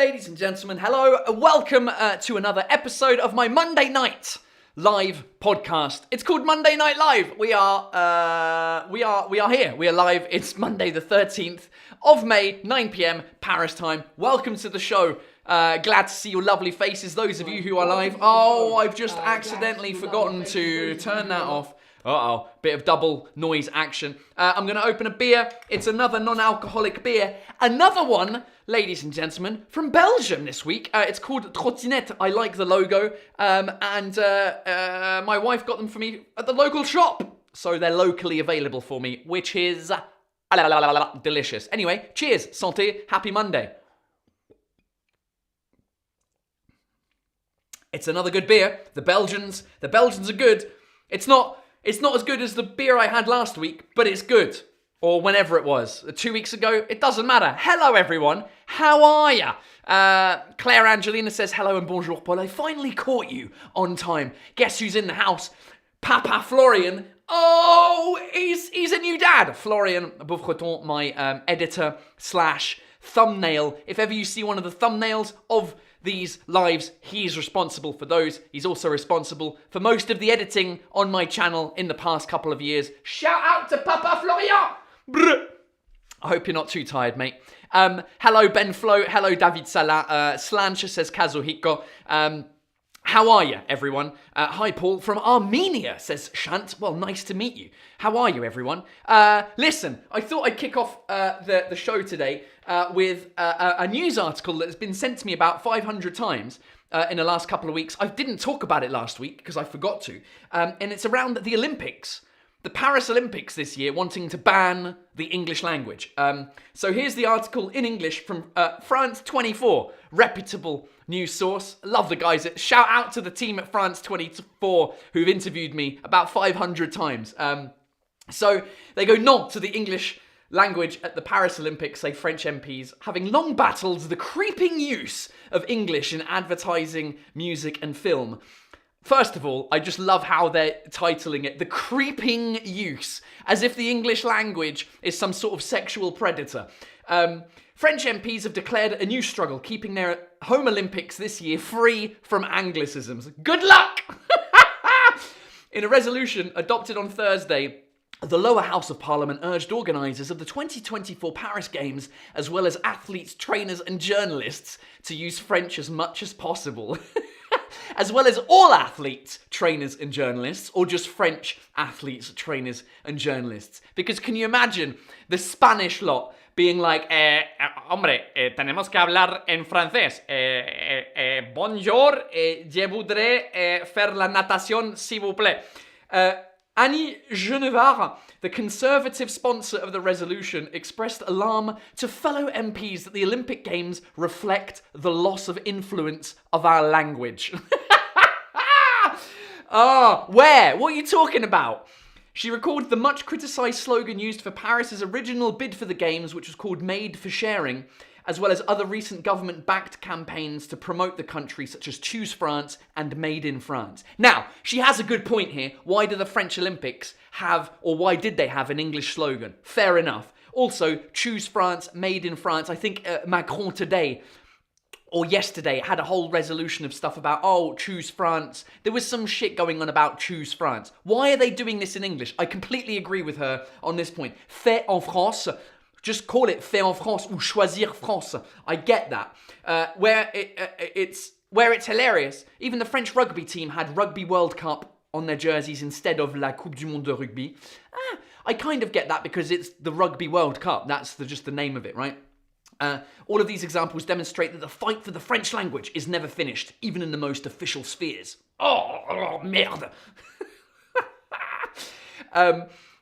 ladies and gentlemen, hello, and welcome to another episode of my Monday night live podcast. It's called Monday Night Live. We are here. We are live. It's Monday the 13th of May, 9 p.m. Paris time. Welcome to the show. Glad to see your lovely faces, those of you who are live. Oh, I've just accidentally forgotten to turn that off. Uh-oh, bit of double noise action. I'm going to open a beer. It's another non-alcoholic beer. Another one, ladies and gentlemen, from Belgium this week. It's called Trottinette. I like the logo. And my wife got them for me at the local shop. So they're locally available for me, which is delicious. Anyway, cheers, santé, happy Monday. It's another good beer. The Belgians are good. It's not as good as the beer I had last week, but it's good. Or whenever it was. 2 weeks ago, it doesn't matter. Hello, everyone. How are ya? Claire Angelina says, hello and bonjour, Paul. I finally caught you on time. Guess who's in the house? Papa Florian. Oh, he's a new dad. Florian Beaufreton, my editor / thumbnail. If ever you see one of the thumbnails of these lives, he's responsible for those. He's also responsible for most of the editing on my channel in the past couple of years. Shout out to Papa Florian! Brr. I hope you're not too tired, mate. Hello, Ben Flo. Hello, David Salah. Slancha says Kazuhiko. How are you, everyone? Hi, Paul. From Armenia, says Shant. Well, nice to meet you. How are you, everyone? Listen, I thought I'd kick off the show today with a news article that has been sent to me about 500 times in the last couple of weeks. I didn't talk about it last week because I forgot to. And it's around the Olympics. The Paris Olympics this year wanting to ban the English language. So here's the article in English from France 24, reputable news source. Love the guys. Shout out to the team at France 24 who've interviewed me about 500 times. So they go non to the English language at the Paris Olympics, say French MPs, having long battled the creeping use of English in advertising, music and film. First of all, I just love how they're titling it, the creeping use, as if the English language is some sort of sexual predator. French MPs have declared a new struggle, keeping their home Olympics this year free from Anglicisms. Good luck! In a resolution adopted on Thursday, the lower house of parliament urged organisers of the 2024 Paris Games, as well as athletes, trainers and journalists, to use French as much as possible. As well as all athletes, trainers and journalists, or just French athletes, trainers and journalists. Because can you imagine the Spanish lot being like, hombre, tenemos que hablar en francés. Bonjour, je voudrais faire la natation, s'il vous plaît. Annie Genevard, the Conservative sponsor of the resolution, expressed alarm to fellow MPs that the Olympic Games reflect the loss of influence of our language. Where? What are you talking about? She recalled the much criticised slogan used for Paris's original bid for the Games, which was called Made for Sharing, as well as other recent government-backed campaigns to promote the country, such as Choose France and Made in France. Now, she has a good point here. Why do the French Olympics have, or why did they have an English slogan? Fair enough. Also, Choose France, Made in France. I think Macron today, or yesterday, had a whole resolution of stuff about, Choose France. There was some shit going on about Choose France. Why are they doing this in English? I completely agree with her on this point. Fait en France. Just call it Fait en France ou Choisir France. I get that. Where it's hilarious. Even the French rugby team had Rugby World Cup on their jerseys instead of La Coupe du Monde de Rugby. I kind of get that because it's the Rugby World Cup. That's just the name of it, right? All of these examples demonstrate that the fight for the French language is never finished, even in the most official spheres. Oh merde.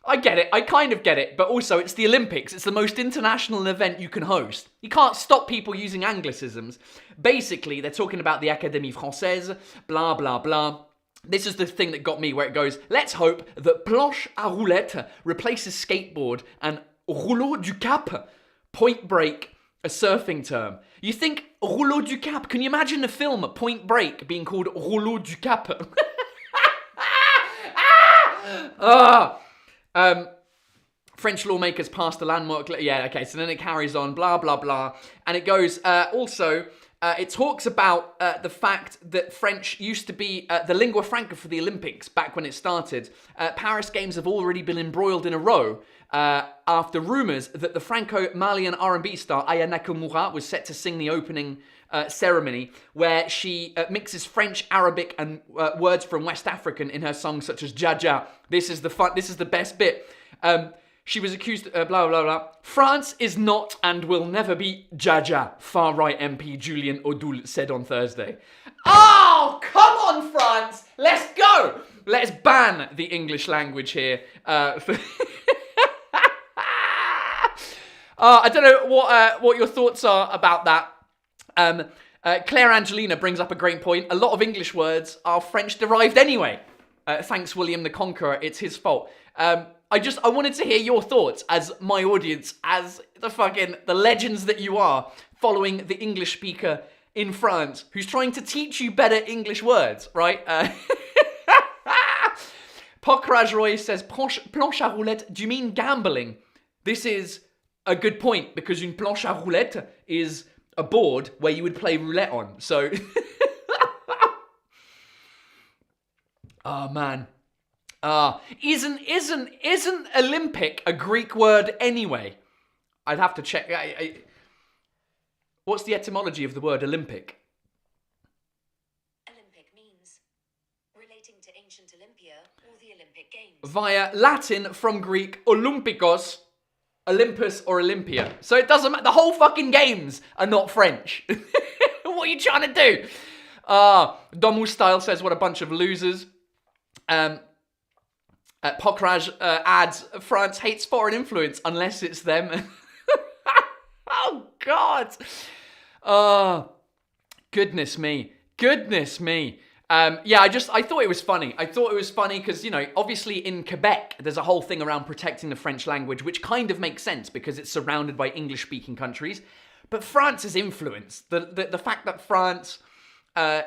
I get it. I kind of get it. But also, it's the Olympics. It's the most international event you can host. You can't stop people using Anglicisms. Basically, they're talking about the Académie Française, blah, blah, blah. This is the thing that got me, where it goes, let's hope that planche à roulette replaces skateboard and rouleau du cap, point break, a surfing term. You think rouleau du cap, can you imagine the film Point Break being called rouleau du cap? French lawmakers passed a landmark... Yeah, okay, so then it carries on, blah, blah, blah. And it goes, also, it talks about the fact that French used to be the lingua franca for the Olympics back when it started. Paris Games have already been embroiled in a row after rumours that the Franco-Malian R&B star Aya Nakamura was set to sing the opening ceremony, where she mixes French, Arabic, and words from West African in her songs such as Jaja. This is the best bit. She was accused, blah, blah, blah. France is not and will never be Jaja, far-right MP Julien Audoul said on Thursday. Oh, come on, France! Let's go! Let's ban the English language here. I don't know what your thoughts are about that. Claire Angelina brings up a great point. A lot of English words are French-derived anyway. Thanks, William the Conqueror. It's his fault. I wanted to hear your thoughts as my audience, as the legends that you are, following the English speaker in France, who's trying to teach you better English words, right? Pokraj Roy says, planche à roulette, do you mean gambling? This is a good point, because une planche à roulette is a board where you would play roulette on, so... Oh, man. Isn't Olympic a Greek word anyway? I'd have to check. What's the etymology of the word Olympic? Olympic means relating to ancient Olympia or the Olympic Games. Via Latin from Greek Olympikos, Olympus or Olympia. So it doesn't matter. The whole fucking games are not French. What are you trying to do? Domu Style says, what a bunch of losers. Pokraj adds, France hates foreign influence unless it's them. Oh, God. Oh, goodness me. Goodness me. I thought it was funny. I thought it was funny because, obviously in Quebec, there's a whole thing around protecting the French language, which kind of makes sense because it's surrounded by English-speaking countries. But France's influence, the fact that France...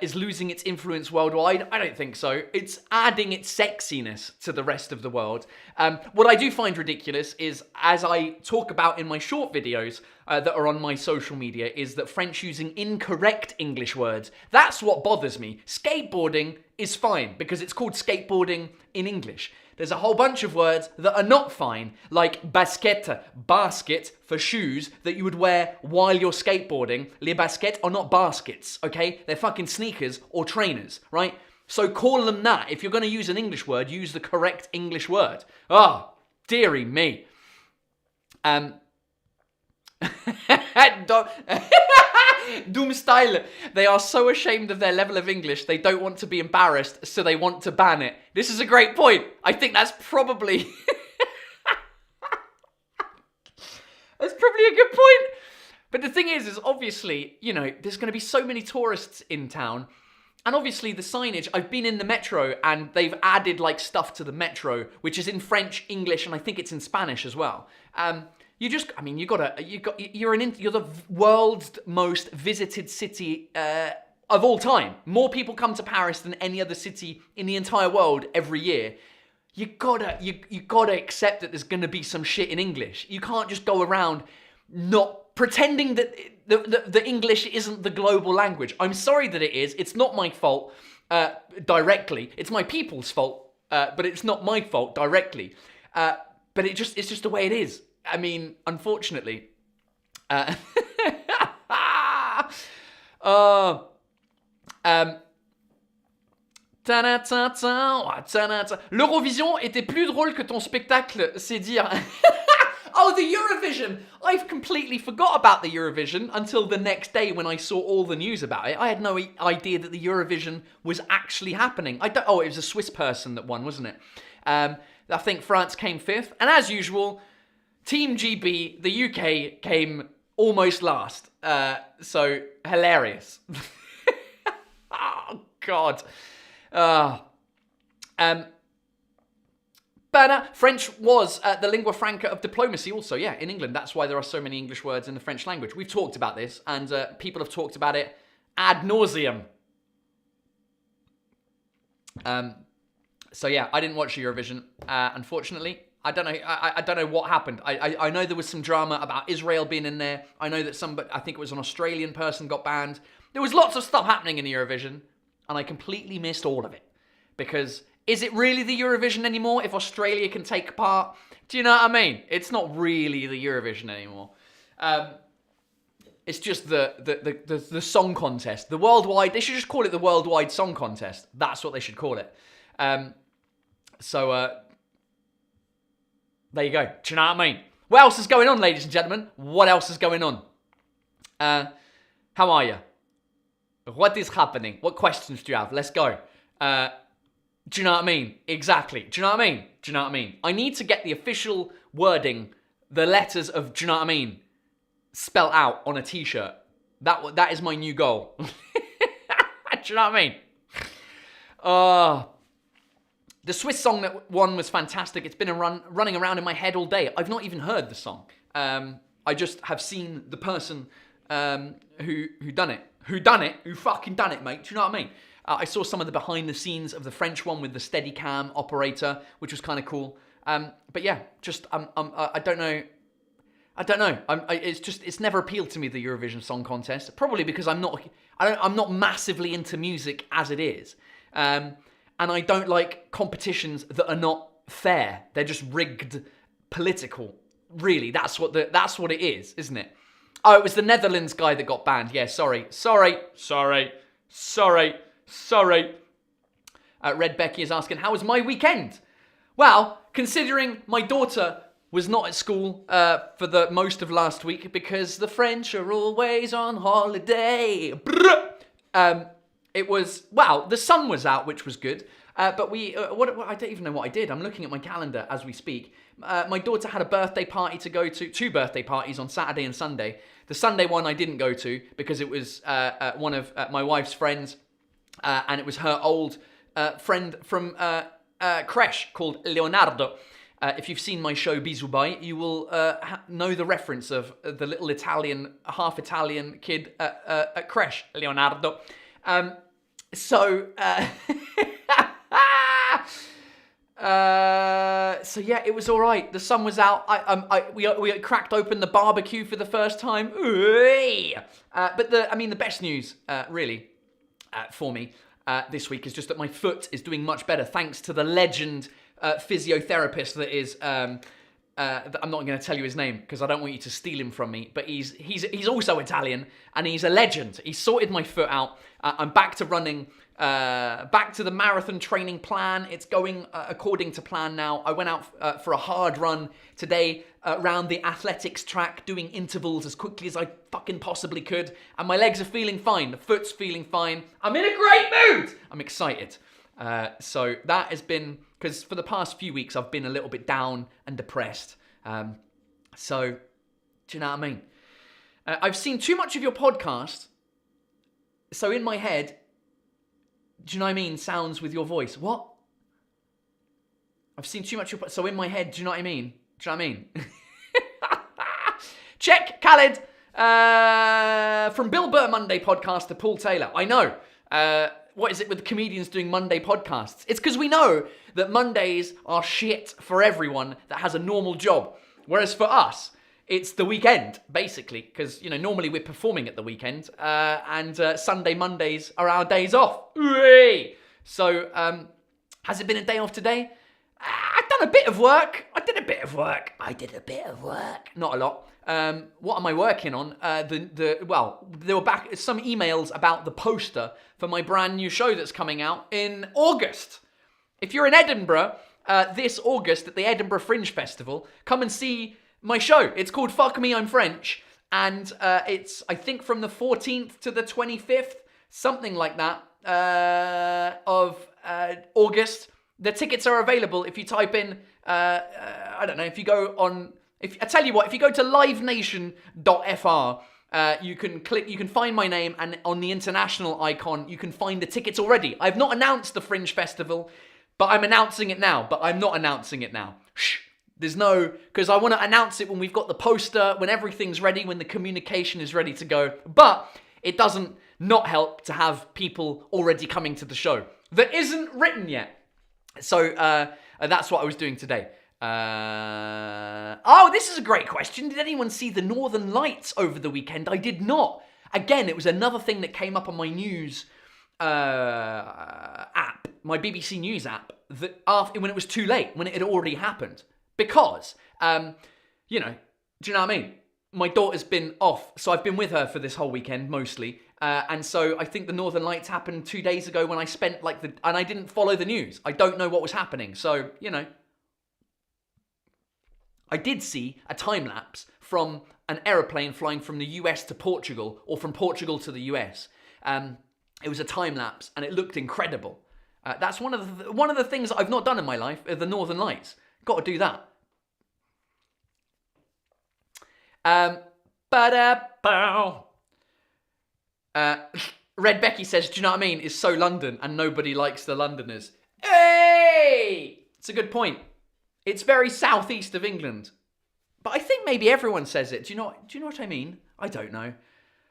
is losing its influence worldwide? I don't think so. It's adding its sexiness to the rest of the world. What I do find ridiculous is, as I talk about in my short videos that are on my social media, is that French using incorrect English words. That's what bothers me. Skateboarding is fine because it's called skateboarding in English. There's a whole bunch of words that are not fine, like basket for shoes that you would wear while you're skateboarding. Les baskets are not baskets, okay? They're fucking sneakers or trainers, right? So call them that. If you're going to use an English word, use the correct English word. Oh, dearie me. Doom Style. They are so ashamed of their level of English, they don't want to be embarrassed, so they want to ban it. This is a great point. I think that's probably... That's probably a good point. But the thing is obviously, there's going to be so many tourists in town. And obviously the signage, I've been in the metro and they've added stuff to the metro, which is in French, English, and I think it's in Spanish as well. You're the world's most visited city of all time. More people come to Paris than any other city in the entire world every year. You gotta accept that there's gonna be some shit in English. You can't just go around not pretending that the English isn't the global language. I'm sorry that it is. It's not my fault directly. It's my people's fault, but it's not my fault directly. But it's just the way it is. I mean, unfortunately. L'Eurovision était plus drôle que ton spectacle, c'est dire. Oh, the Eurovision! I've completely forgot about the Eurovision until the next day when I saw all the news about it. I had no idea that the Eurovision was actually happening. It was a Swiss person that won, wasn't it? I think France came 5th. And as usual... Team GB, the UK, came almost last. So, hilarious. Oh, God. French was the lingua franca of diplomacy also, yeah, in England. That's why there are so many English words in the French language. We've talked about this, and people have talked about it ad nauseum. So, yeah, I didn't watch Eurovision, unfortunately. I don't know. I don't know what happened. I know there was some drama about Israel being in there. I know that I think it was an Australian person got banned. There was lots of stuff happening in Eurovision, and I completely missed all of it. Because is it really the Eurovision anymore if Australia can take part? Do you know what I mean? It's not really the Eurovision anymore. It's just the song contest. The worldwide, they should just call it the worldwide song contest. That's what they should call it. There you go. Do you know what I mean? What else is going on, ladies and gentlemen? What else is going on? How are you? What is happening? What questions do you have? Let's go. Do you know what I mean? Exactly. Do you know what I mean? Do you know what I mean? I need to get the official wording, the letters of do you know what I mean, spelt out on a t-shirt. That is my new goal. Do you know what I mean? The Swiss song that won was fantastic. It's been running around in my head all day. I've not even heard the song. I just have seen the person who done it. Who fucking done it, mate. Do you know what I mean? I saw some of the behind the scenes of the French one with the Steadicam operator, which was kind of cool. But yeah, just I don't know. It's never appealed to me, the Eurovision Song Contest. Probably because I'm not massively into music as it is. And I don't like competitions that are not fair. They're just rigged, political. Really, that's what it is, isn't it? Oh, it was the Netherlands guy that got banned. Yeah, sorry. Red Becky is asking, how was my weekend? Well, considering my daughter was not at school for the most of last week because the French are always on holiday. It was, well, the sun was out, which was good. But I don't even know what I did. I'm looking at my calendar as we speak. My daughter had a birthday party to go to, 2 birthday parties on Saturday and Sunday. The Sunday one I didn't go to because it was one of my wife's friends, and it was her old friend from creche called Leonardo. If you've seen my show Bisous Bye, you will know the reference of the little Italian, half Italian kid at creche, Leonardo. So yeah, it was all right. The sun was out. We cracked open the barbecue for the first time. But the best news, really, for me this week is just that my foot is doing much better thanks to the legend physiotherapist that is. I'm not going to tell you his name because I don't want you to steal him from me. But he's also Italian and he's a legend. He sorted my foot out. I'm back to running. Back to the marathon training plan. It's going according to plan now. I went out for a hard run today around the athletics track, doing intervals as quickly as I fucking possibly could. And my legs are feeling fine. The foot's feeling fine. I'm in a great mood. I'm excited. So that has been, because for the past few weeks I've been a little bit down and depressed. So, do you know what I mean? I've seen too much of your podcast. So in my head, do you know what I mean? Sounds with your voice. What? I've seen too much of your... So in my head, do you know what I mean? Do you know what I mean? Check, Khaled. From Bill Burr Monday podcast to Paul Taylor. I know. What is it with comedians doing Monday podcasts? It's because we know that Mondays are shit for everyone that has a normal job. Whereas for us, it's the weekend, basically. Because, normally we're performing at the weekend. And Sunday, Mondays are our days off. So, has it been a day off today? I've done a bit of work. I did a bit of work. Not a lot. What am I working on? There were some emails about the poster for my brand new show that's coming out in August. If you're in Edinburgh this August at the Edinburgh Fringe Festival, come and see my show. It's called Fuck Me, I'm French. And it's, I think, from the 14th to the 25th, something like that, of August. The tickets are available if you type in, I don't know, if you go on... I tell you what, if you go to livenation.fr, you can find my name, and on the international icon, you can find the tickets already. I've not announced the Fringe Festival, but I'm announcing it now. But I'm not announcing it now. Shh. Because I want to announce it when we've got the poster, when everything's ready, when the communication is ready to go. But it doesn't not help to have people already coming to the show that isn't written yet. So that's what I was doing today. Oh, this is a great question. Did anyone see the Northern Lights over the weekend? I did not. Again, it was another thing that came up on my news app, my BBC News app, that when it was too late, when it had already happened. Because, do you know what I mean? My daughter's been off, so I've been with her for this whole weekend, mostly. And so I think the Northern Lights happened 2 days ago when I spent and I didn't follow the news. I don't know what was happening. So, I did see a time lapse from an aeroplane flying from the US to Portugal or from Portugal to the US. It was a time lapse and it looked incredible. That's one of the things that I've not done in my life, the Northern Lights. Got to do that. Red Becky says, do you know what I mean? It's so London and nobody likes the Londoners. Hey! It's a good point. It's very southeast of England. But I think maybe everyone says it. Do you know what I mean? I don't know.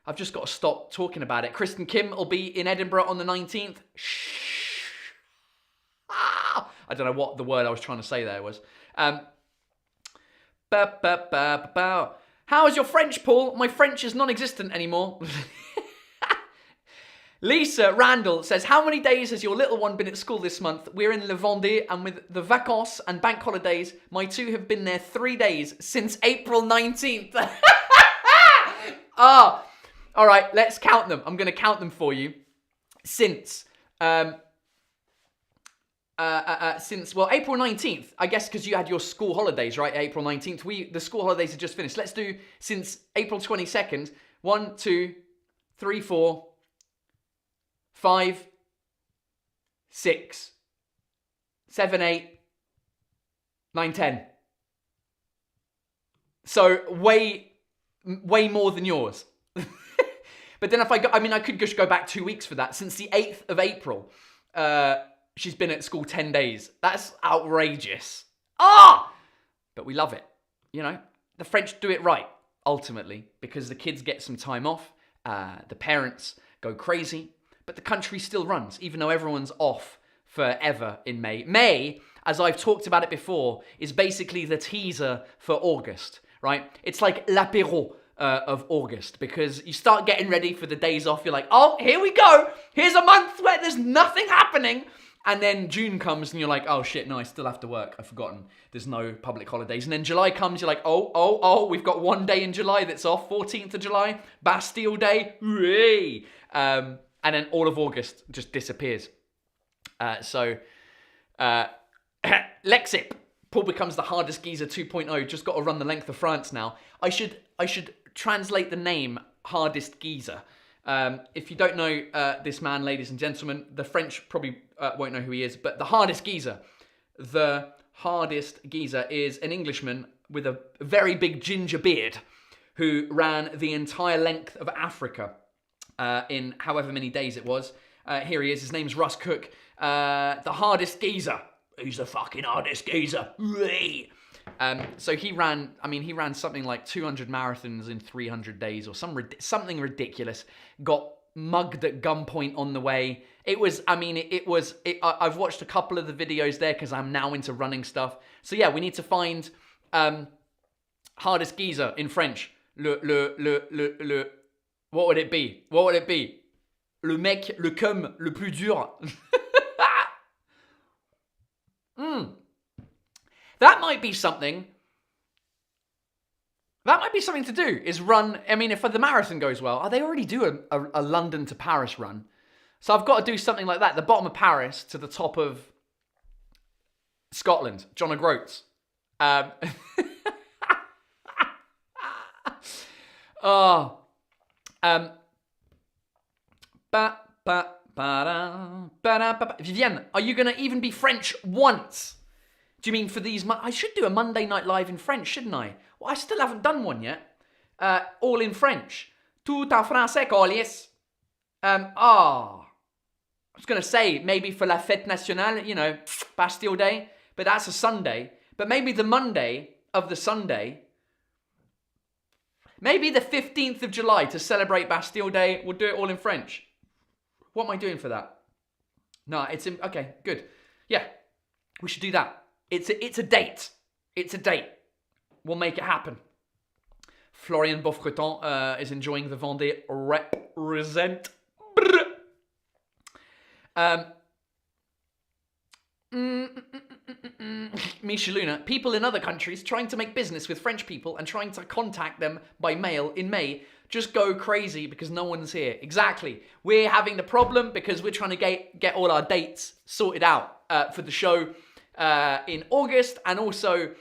I've just got to stop talking about it. Kristen Kim will be in Edinburgh on the 19th. Shh. Ah! I don't know what the word I was trying to say there was. How is your French, Paul? My French is non-existent anymore. Lisa Randall says, how many days has your little one been at school this month? We're in Le Vendée, and with the vacances and bank holidays, my two have been there 3 days since April 19th. All right, let's count them. I'm going to count them for you. Since April 19th, I guess, because you had your school holidays, right? April 19th. The school holidays are just finished. Let's do since April 22nd. 1, 2, 3, 4, 5, 6, 7, 8, 9, 10. So way more than yours. But then I could just go back 2 weeks for that. Since the 8th of April, she's been at school 10 days. That's outrageous. But we love it. The French do it right, ultimately, because the kids get some time off. The parents go crazy. But the country still runs, even though everyone's off forever in May. May, as I've talked about it before, is basically the teaser for August, right? It's like l'apéro of August, because you start getting ready for the days off. You're like, oh, here we go. Here's a month where there's nothing happening. And then June comes and you're like, oh shit, no, I still have to work. I've forgotten. There's no public holidays. And then July comes, you're like, oh, we've got 1 day in July that's off. 14th of July, Bastille Day. Hooray! And then all of August just disappears. Lexip, Paul becomes the hardest geezer 2.0. Just got to run the length of France now. I should translate the name hardest geezer. If you don't know this man, ladies and gentlemen, the French probably won't know who he is, but the hardest geezer is an Englishman with a very big ginger beard who ran the entire length of Africa in however many days it was. Here he is. His name's Russ Cook. The hardest geezer. Who's the fucking hardest geezer? So he ran something like 200 marathons in 300 days or something ridiculous. Got mugged at gunpoint on the way. I've watched a couple of the videos there because I'm now into running stuff. So yeah, we need to find hardest geezer in French. What would it be? Le mec, le cum, le plus dur. That might be something. That might be something to do, is run. If the marathon goes well, they already do a London to Paris run. So I've got to do something like that. The bottom of Paris to the top of Scotland. John O'Groats. Vivienne, are you going to even be French once? Do you mean for these? I should do a Monday Night Live in French, shouldn't I? Well, I still haven't done one yet. All in French. Tout en français, Colliers. I was going to say, maybe for la fête nationale, Bastille Day. But that's a Sunday. But maybe the Monday of the Sunday. Maybe the 15th of July to celebrate Bastille Day. We'll do it all in French. What am I doing for that? No, okay, good. Yeah, we should do that. It's a date. It's a date. We'll make it happen. Florian Beaufreton is enjoying the Vendée represent. Misha Luna, people in other countries trying to make business with French people and trying to contact them by mail in May just go crazy because no one's here. Exactly. We're having the problem because we're trying to get all our dates sorted out for the show in August, and also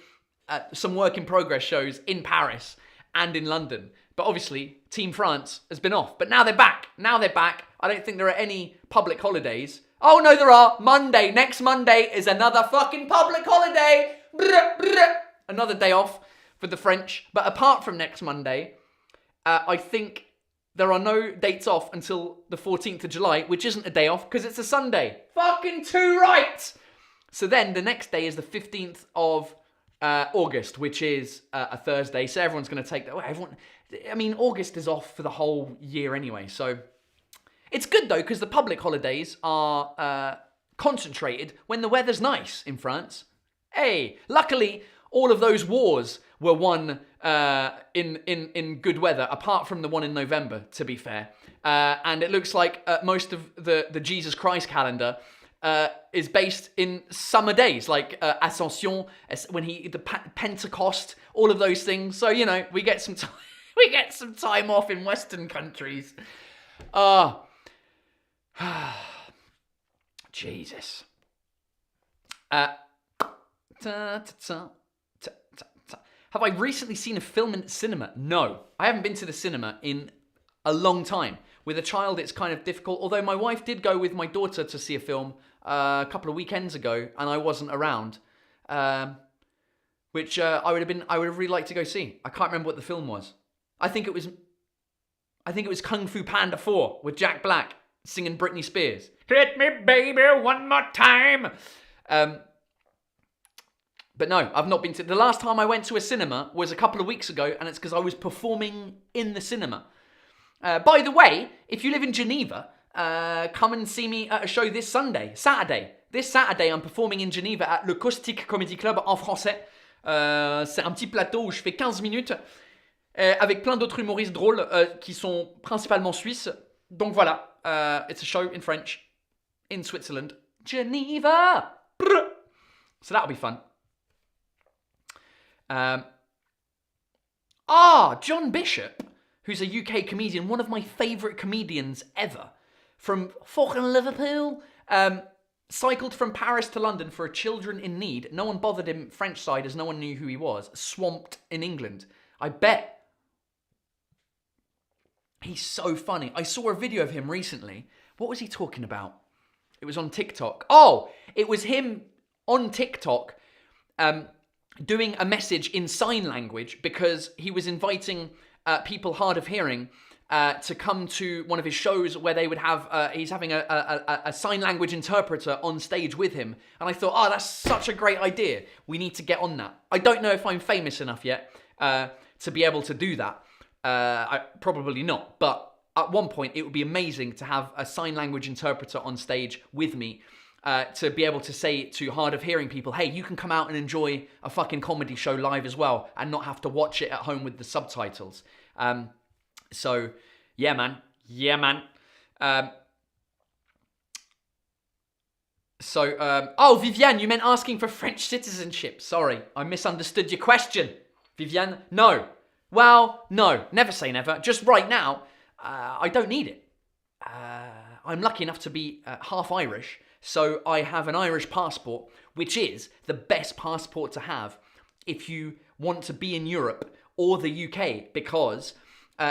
some work in progress shows in Paris and in London. But obviously, Team France has been off. But now they're back. I don't think there are any public holidays. Oh, no, there are. Monday. Next Monday is another fucking public holiday. Another day off for the French. But apart from next Monday, I think there are no dates off until the 14th of July, which isn't a day off because it's a Sunday. Fucking too right. So then the next day is the 15th of August, which is a Thursday. So everyone's going to take that. August is off for the whole year anyway. So it's good though, because the public holidays are concentrated when the weather's nice in France. Hey, luckily all of those wars were won in good weather, apart from the one in November, to be fair. And it looks like most of the Jesus Christ calendar is based in summer days, like Ascension, Pentecost, all of those things. So, we get some time, time off in Western countries. Jesus. Have I recently seen a film in the cinema? No, I haven't been to the cinema in a long time. With a child, it's kind of difficult. Although my wife did go with my daughter to see a film a couple of weekends ago, and I wasn't around, which I would have really liked to go see. I can't remember what the film was. I think it was Kung Fu Panda 4 with Jack Black singing Britney Spears. Hit me, baby, one more time. But no, I've not been to... The last time I went to a cinema was a couple of weeks ago, and it's because I was performing in the cinema. By the way, if you live in Geneva, come and see me at a show this Saturday. This Saturday, I'm performing in Geneva at Le Caustique Comedy Club en français. C'est un petit plateau où je fais 15 minutes avec plein d'autres humoristes drôles qui sont principalement suisses. Donc voilà, it's a show in French in Switzerland. Geneva! Brr. So that'll be fun. John Bishop, who's a UK comedian, one of my favourite comedians ever, from fucking Liverpool, cycled from Paris to London for a Children in Need. No one bothered him French side as no one knew who he was. Swamped in England. I bet. He's so funny. I saw a video of him recently. What was he talking about? It was on TikTok. Oh, it was him on TikTok doing a message in sign language because he was inviting people hard of hearing to come to one of his shows where they would have, he's having a sign language interpreter on stage with him. And I thought, that's such a great idea. We need to get on that. I don't know if I'm famous enough yet to be able to do that. Probably not. But at one point, it would be amazing to have a sign language interpreter on stage with me to be able to say to hard of hearing people, hey, you can come out and enjoy a fucking comedy show live as well and not have to watch it at home with the subtitles. So, yeah, man. Viviane, you meant asking for French citizenship. Sorry, I misunderstood your question. Viviane, no. Well, no, never say never. Just right now, I don't need it. I'm lucky enough to be half Irish, so I have an Irish passport, which is the best passport to have if you want to be in Europe or the UK, because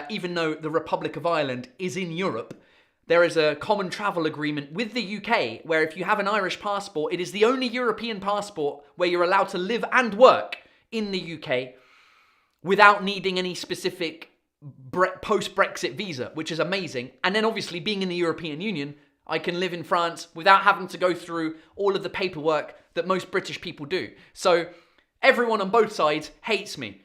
even though the Republic of Ireland is in Europe, there is a common travel agreement with the UK where if you have an Irish passport, it is the only European passport where you're allowed to live and work in the UK without needing any specific post-Brexit visa, which is amazing. And then obviously being in the European Union, I can live in France without having to go through all of the paperwork that most British people do. So everyone on both sides hates me.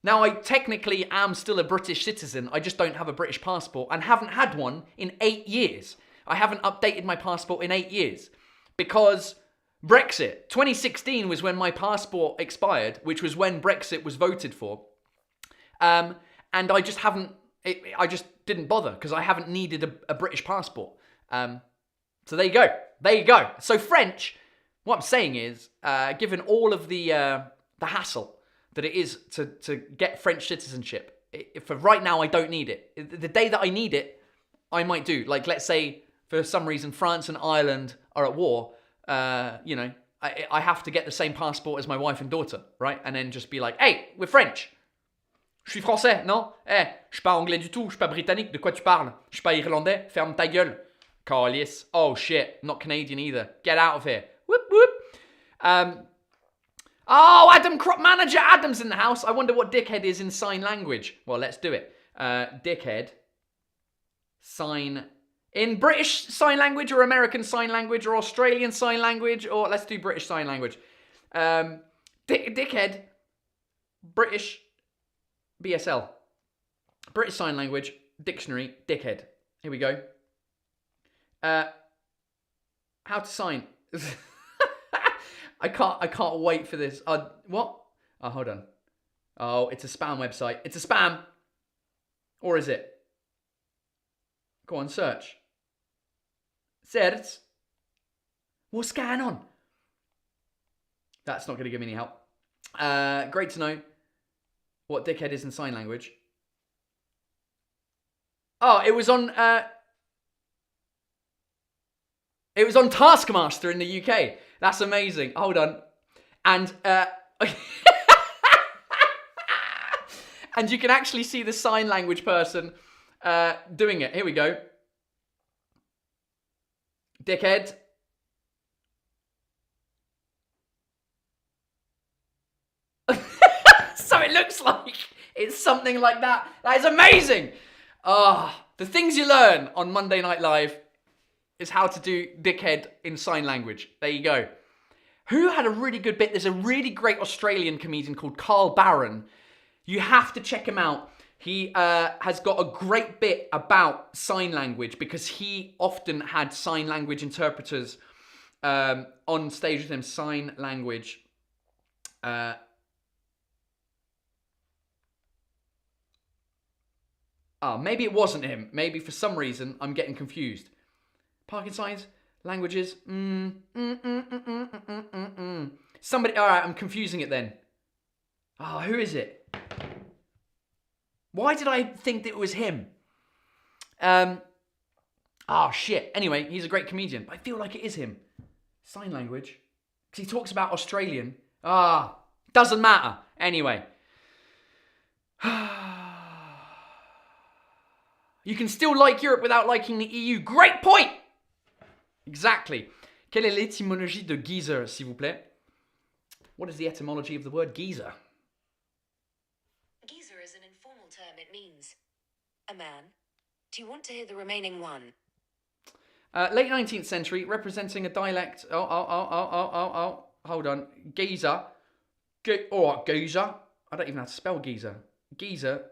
Now, I technically am still a British citizen. I just don't have a British passport and haven't had one in 8 years. I haven't updated my passport in 8 years because Brexit. 2016 was when my passport expired, which was when Brexit was voted for. And I just haven't, I just didn't bother because I haven't needed a British passport. So there you go. There you go. So French, what I'm saying is, given all of the hassle that it is to get French citizenship, for right now, I don't need it. The day that I need it, I might do. Like, let's say, for some reason, France and Ireland are at war. You know, I have to get the same passport as my wife and daughter, right? And then just be like, hey, we're French. Je suis français, non? Eh, je suis pas anglais du tout, je suis pas britannique, de quoi tu parles? Je suis pas irlandais, ferme ta gueule. Carlis. Oh shit, not Canadian either. Get out of here. Whoop, whoop. Oh, Manager Adam's in the house. I wonder what dickhead is in sign language. Well, let's do it. Dickhead. Sign. In British Sign Language or American Sign Language or Australian Sign Language, or let's do British Sign Language. Dickhead. British. BSL. British Sign Language. Dictionary. Dickhead. Here we go. How to sign. I can't wait for this. What? Oh, hold on. Oh, it's a spam website. It's a spam. Or is it? Go on, search. Search. What's going on? That's not going to give me any help. Great to know what dickhead is in sign language. Oh, it was on Taskmaster in the UK. That's amazing. Hold on. And and you can actually see the sign language person doing it. Here we go. Dickhead. So it looks like it's something like that. That is amazing. The things you learn on Monday Night Live is how to do dickhead in sign language. There you go. Who had a really good bit? There's a really great Australian comedian called Carl Barron. You have to check him out. He has got a great bit about sign language because he often had sign language interpreters on stage with him. Sign language. Maybe it wasn't him. Maybe for some reason I'm getting confused. Parking signs, languages. Somebody. All right, I'm confusing it then. Oh, who is it? Why did I think that it was him? Shit. Anyway, he's a great comedian. But I feel like it is him. Sign language. Because he talks about Australian. Doesn't matter. Anyway. You can still like Europe without liking the EU. Great point! Exactly. Quelle est l'étymologie de geezer, s'il vous plaît? What is the etymology of the word geezer? Geezer is an informal term. It means a man. Do you want to hear the remaining one? Late 19th century, representing a dialect. Hold on. Geezer. Geezer. I don't even know how to spell geezer. Geezer.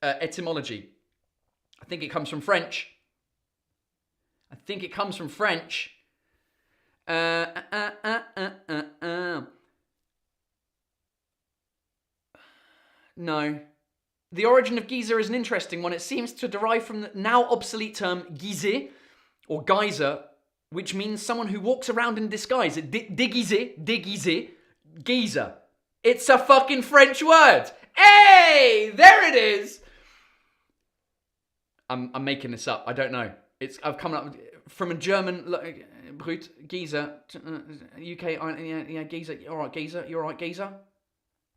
Etymology. I think it comes from French. No. The origin of geezer is an interesting one. It seems to derive from the now obsolete term guiser, or geyser, which means someone who walks around in disguise. Déguisé, geezer. It's a fucking French word. Hey, there it is. I'm making this up. I don't know. I've come up from a German brut geezer, UK. Yeah, geezer. All right, geezer. You all right, geezer?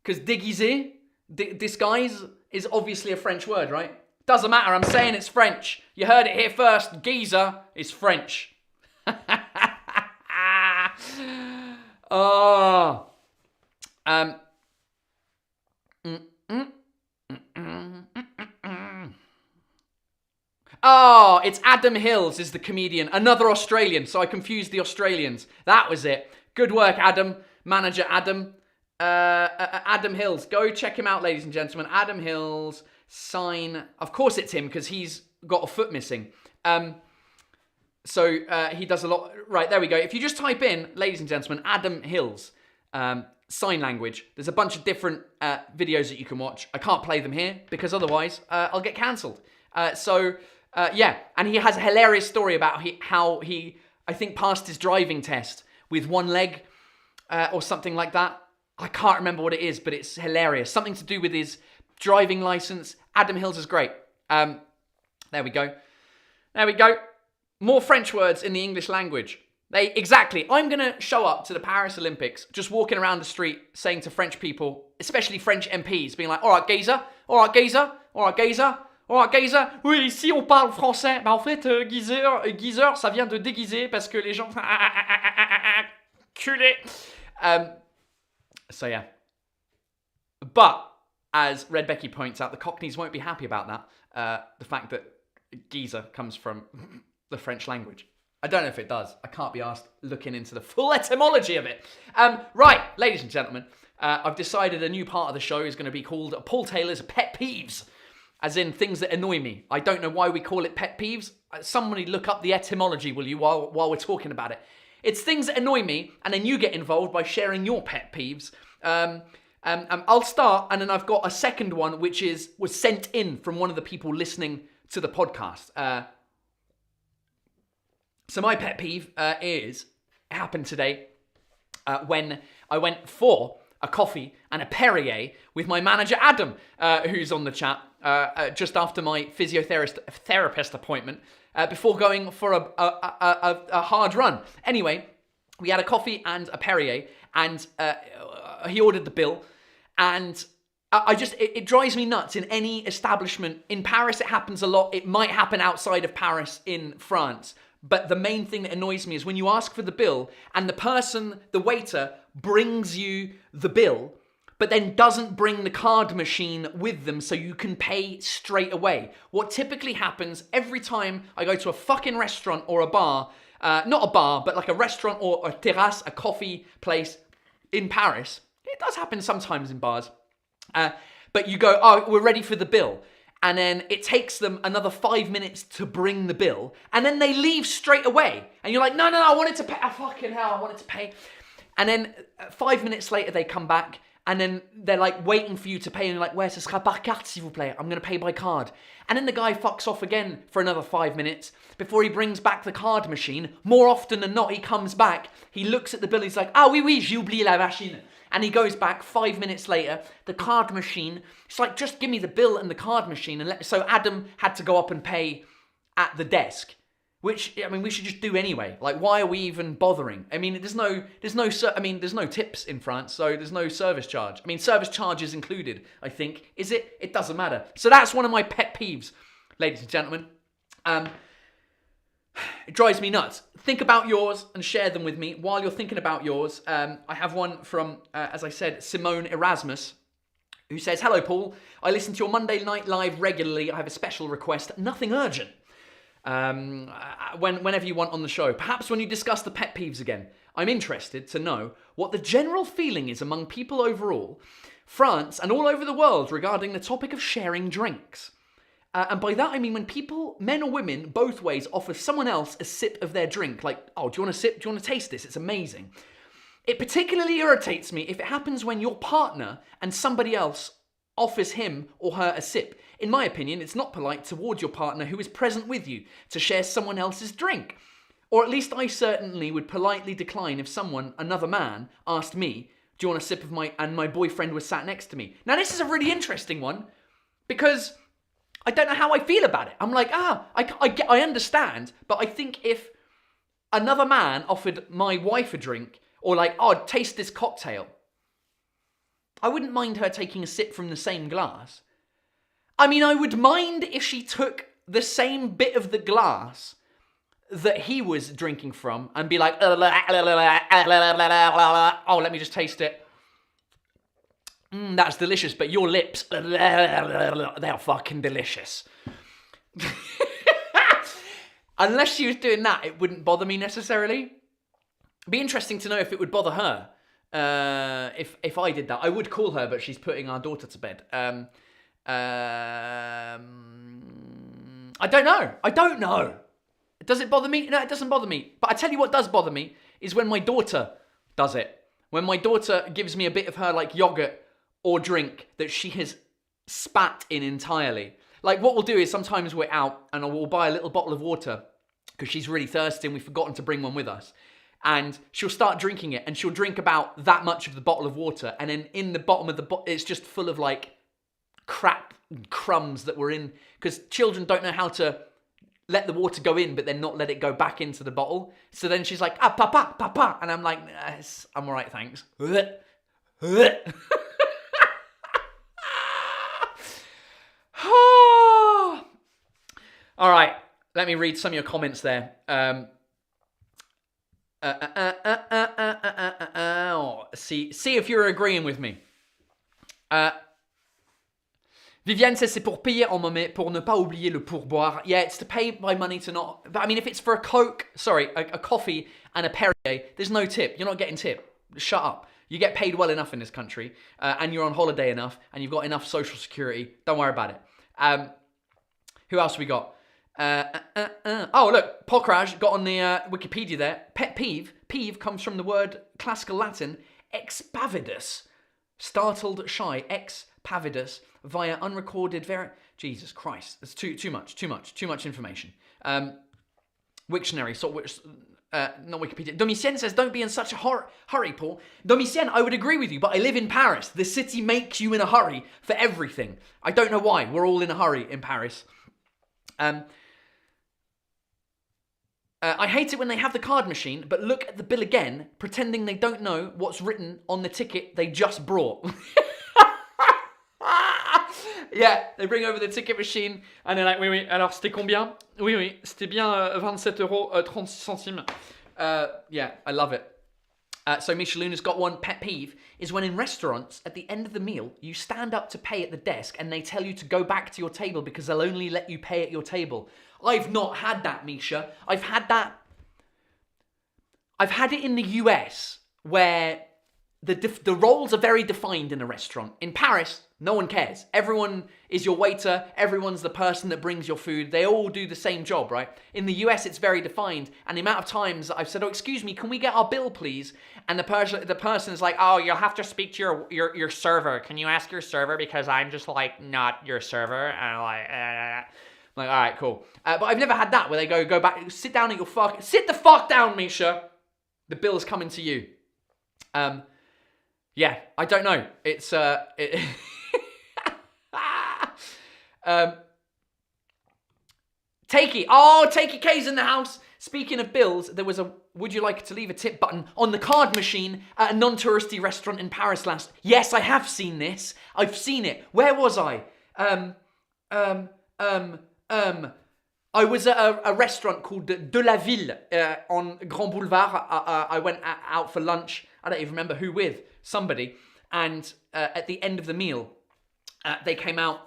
Because déguisé, disguise, is obviously a French word, right? Doesn't matter. I'm saying it's French. You heard it here first. Geezer is French. Oh, it's Adam Hills is the comedian. Another Australian, so I confused the Australians. That was it. Good work, Adam. Manager Adam. Adam Hills. Go check him out, ladies and gentlemen. Adam Hills. Sign. Of course it's him, because he's got a foot missing. So he does a lot. Right, there we go. If you just type in, ladies and gentlemen, Adam Hills, sign language, there's a bunch of different videos that you can watch. I can't play them here because otherwise I'll get cancelled. Yeah, and he has a hilarious story about how he, I think, passed his driving test with one leg or something like that. I can't remember what it is, but it's hilarious. Something to do with his driving license. Adam Hills is great. There we go. There we go. More French words in the English language. Exactly. I'm going to show up to the Paris Olympics just walking around the street saying to French people, especially French MPs, being like, all right, geezer, all right, geezer, all right, geezer, all right, geezer. Oui, ici on parle français. Mais en fait, geezer, ça vient de déguiser parce que les gens... Culé. So yeah. But, as Red Becky points out, the Cockneys won't be happy about that. The fact that geezer comes from the French language. I don't know if it does. I can't be asked looking into the full etymology of it. Right, ladies and gentlemen, I've decided a new part of the show is going to be called Paul Taylor's Pet Peeves, as in things that annoy me. I don't know why we call it Pet Peeves. Somebody look up the etymology, will you, while we're talking about it. It's things that annoy me, and then you get involved by sharing your pet peeves. I'll start, and then I've got a second one, which was sent in from one of the people listening to the podcast. So my pet peeve happened today when I went for a coffee and a Perrier with my manager Adam, who's on the chat, just after my physiotherapist appointment, before going for a hard run. Anyway, we had a coffee and a Perrier, and he ordered the bill, and it drives me nuts in any establishment. In Paris, it happens a lot. It might happen outside of Paris in France. But the main thing that annoys me is when you ask for the bill and the waiter, brings you the bill, but then doesn't bring the card machine with them so you can pay straight away. What typically happens every time I go to a fucking restaurant or a bar, not a bar, but like a restaurant or a terrace, a coffee place in Paris. It does happen sometimes in bars. But you go, oh, we're ready for the bill. And then it takes them another 5 minutes to bring the bill. And then they leave straight away. And you're like, no, I wanted to pay. Oh, fucking hell, I wanted to pay. And then 5 minutes later, they come back. And then they're like waiting for you to pay. And you're like, ouais, ce sera par carte, s'il vous plaît. I'm going to pay by card. And then the guy fucks off again for another 5 minutes before he brings back the card machine. More often than not, he comes back. He looks at the bill. He's like, ah, oui, j'ai oublié la machine. And he goes back 5 minutes later, the card machine, it's like, just give me the bill and the card machine. So Adam had to go up and pay at the desk, which, I mean, we should just do anyway. Like, why are we even bothering? I mean, there's no tips in France, so there's no service charge. I mean, service charge is included, I think. Is it? It doesn't matter. So that's one of my pet peeves, ladies and gentlemen. It drives me nuts. Think about yours and share them with me. While you're thinking about yours, I have one from, as I said, Simone Erasmus, who says, hello, Paul. I listen to your Monday Night Live regularly. I have a special request. Nothing urgent. Whenever you want on the show. Perhaps when you discuss the pet peeves again. I'm interested to know what the general feeling is among people overall, France, and all over the world regarding the topic of sharing drinks. And by that I mean when people, men or women, both ways, offer someone else a sip of their drink. Like, oh, do you want a sip? Do you want to taste this? It's amazing. It particularly irritates me if it happens when your partner and somebody else offers him or her a sip. In my opinion, it's not polite towards your partner who is present with you to share someone else's drink. Or at least I certainly would politely decline if someone, another man, asked me, do you want a sip of and my boyfriend was sat next to me. Now this is a really interesting one because I don't know how I feel about it. I'm like, I understand, but I think if another man offered my wife a drink, or like, oh, taste this cocktail, I wouldn't mind her taking a sip from the same glass. I mean, I would mind if she took the same bit of the glass that he was drinking from and be like, oh, let me just taste it. That's delicious, but your lips, they're fucking delicious. Unless she was doing that, it wouldn't bother me necessarily. It'd be interesting to know if it would bother her. If I did that. I would call her, but she's putting our daughter to bed. I don't know. Does it bother me? No, it doesn't bother me. But I tell you what does bother me is when my daughter does it. When my daughter gives me a bit of her like yogurt or drink that she has spat in entirely. Like what we'll do is sometimes we're out and we'll buy a little bottle of water because she's really thirsty and we've forgotten to bring one with us. And she'll start drinking it and she'll drink about that much of the bottle of water. And then in the bottom of the bottle, it's just full of like crap and crumbs that were in, because children don't know how to let the water go in, but then not let it go back into the bottle. So then she's like, papa, papa. And I'm like, yes, I'm all right, thanks. All right, let me read some of your comments there. See if you're agreeing with me. Viviane says c'est pour payer en monnaie, pour ne pas oublier le pourboire. Yeah, it's to pay by money to not... But I mean, if it's for a Coke, a coffee and a Perrier, there's no tip. You're not getting tip. Shut up. You get paid well enough in this country, and you're on holiday enough, and you've got enough social security. Don't worry about it. Who else we got? Oh, look, Pokraj got on the Wikipedia there. Pet peeve. Peeve comes from the word classical Latin, expavidus. Startled, shy, expavidus, via unrecorded Jesus Christ, that's too much information. Wiktionary, not Wikipedia. Domitienne says, don't be in such a hurry, Paul. Domitienne, I would agree with you, but I live in Paris. The city makes you in a hurry for everything. I don't know why. We're all in a hurry in Paris. I hate it when they have the card machine, but look at the bill again, pretending they don't know what's written on the ticket they just brought. Yeah, they bring over the ticket machine, and they're like, oui, alors c'était combien? Oui, c'était bien 27 euros 36 centimes. Yeah, I love it. So Micheluna's got one pet peeve, is when in restaurants, at the end of the meal, you stand up to pay at the desk and they tell you to go back to your table because they'll only let you pay at your table. I've not had that, Misha. I've had it in the US where the roles are very defined in a restaurant. In Paris, no one cares. Everyone is your waiter. Everyone's the person that brings your food. They all do the same job, right? In the US, it's very defined. And the amount of times I've said, oh, excuse me, can we get our bill, please? And the person is like, oh, you'll have to speak to your server. Can you ask your server? Because I'm just like not your server. And I'm like, all right, cool. But I've never had that where they go back, sit down at your sit the fuck down, Misha. The bill's coming to you. Yeah, I don't know. It's Takey. Oh, Takey K's in the house. Speaking of bills, there was a would you like to leave a tip button on the card machine at a non-touristy restaurant in Paris last. Yes, I have seen this. I've seen it. Where was I? I was at a restaurant called De La Ville on Grand Boulevard. I went out for lunch. I don't even remember who with. Somebody. And at the end of the meal, they came out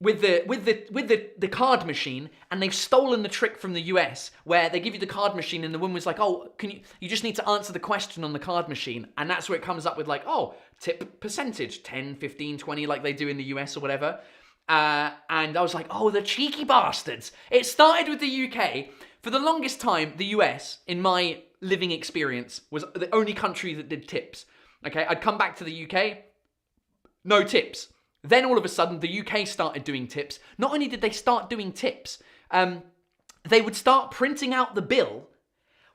with the card machine, and they've stolen the trick from the US where they give you the card machine and the woman was like, oh, you just need to answer the question on the card machine, and that's where it comes up with like, oh, tip percentage 10, 15, 20 like they do in the US or whatever. And I was like, oh, the cheeky bastards. It started with the UK. For the longest time, the US, in my living experience, was the only country that did tips. Okay, I'd come back to the UK, no tips. Then all of a sudden, the UK started doing tips. Not only did they start doing tips, they would start printing out the bill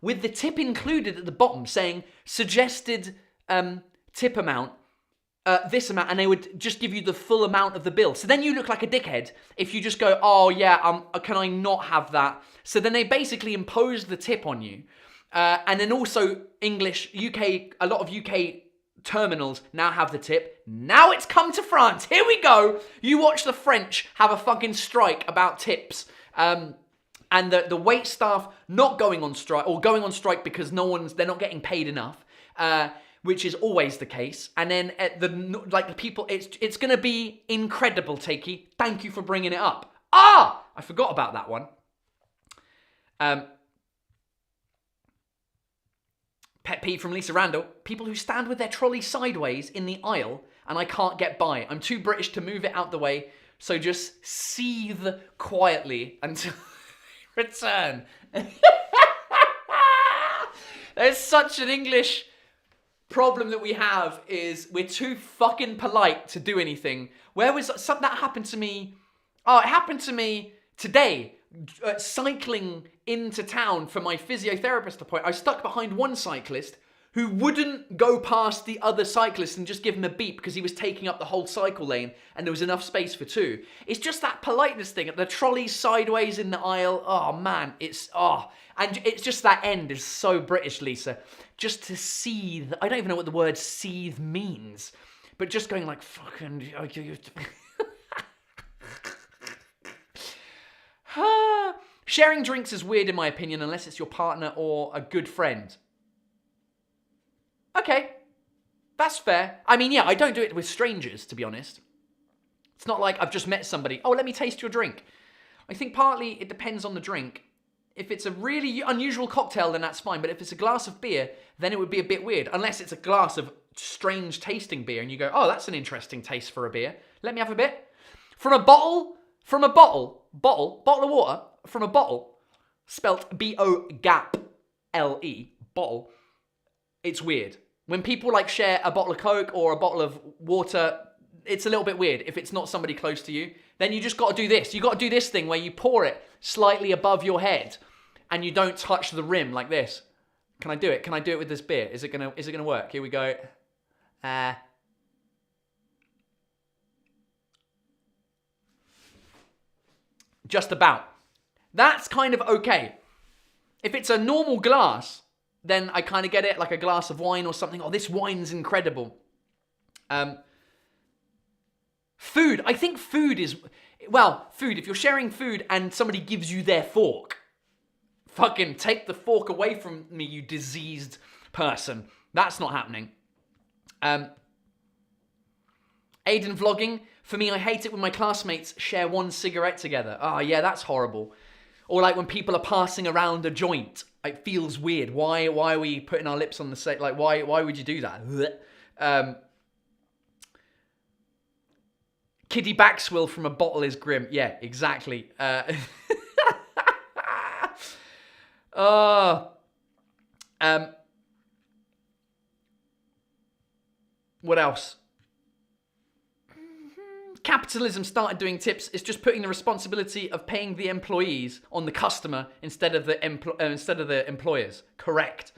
with the tip included at the bottom saying, suggested tip amount, this amount, and they would just give you the full amount of the bill. So then you look like a dickhead if you just go, oh yeah, can I not have that? So then they basically impose the tip on you. And then also UK, a lot of UK terminals now have the tip. Now it's come to France. Here we go. You watch the French have a fucking strike about tips. And the wait staff not going on strike, or going on strike because they're not getting paid enough. Which is always the case. And then the people, it's going to be incredible, Takey. Thank you for bringing it up. I forgot about that one. Pet peeve from Lisa Randall. People who stand with their trolley sideways in the aisle and I can't get by. I'm too British to move it out the way, so just seethe quietly until Return. There's such an English problem that we have is we're too fucking polite to do anything. Where was something that happened to me? Oh, it happened to me today. Cycling into town for my physiotherapist appointment. I was stuck behind one cyclist who wouldn't go past the other cyclist and just give him a beep because he was taking up the whole cycle lane and there was enough space for two. It's just that politeness thing. The trolley's sideways in the aisle. Oh, man. And it's just that end is so British, Lisa. Just to seethe. I don't even know what the word seethe means. But just going like, fucking... Sharing drinks is weird in my opinion unless it's your partner or a good friend. Okay, that's fair. I mean, yeah, I don't do it with strangers, to be honest. It's not like I've just met somebody. Oh, let me taste your drink. I think partly it depends on the drink. If it's a really unusual cocktail, then that's fine. But if it's a glass of beer, then it would be a bit weird. Unless it's a glass of strange tasting beer and you go, oh, that's an interesting taste for a beer. Let me have a bit. From a bottle of water, from a bottle, spelt B-O-G-A-P-L-E, bottle, it's weird. When people like share a bottle of Coke or a bottle of water, it's a little bit weird if it's not somebody close to you. Then you just got to do this. You got to do this thing where you pour it slightly above your head and you don't touch the rim like this. Can I do it? Can I do it with this beer? Is it gonna work? Here we go. Just about. That's kind of okay. If it's a normal glass, then I kind of get it, like a glass of wine or something. Oh, this wine's incredible. Food. I think food is... Well, food. If you're sharing food and somebody gives you their fork, fucking take the fork away from me, you diseased person. That's not happening. Aiden vlogging. For me, I hate it when my classmates share one cigarette together. Oh, yeah, that's horrible. Or like when people are passing around a joint. It feels weird. Why are we putting our lips on the same... Like, why would you do that? Kiddie backswill from a bottle is grim. Yeah, exactly. What else? Capitalism started doing tips. It's just putting the responsibility of paying the employees on the customer instead of the employers. Correct.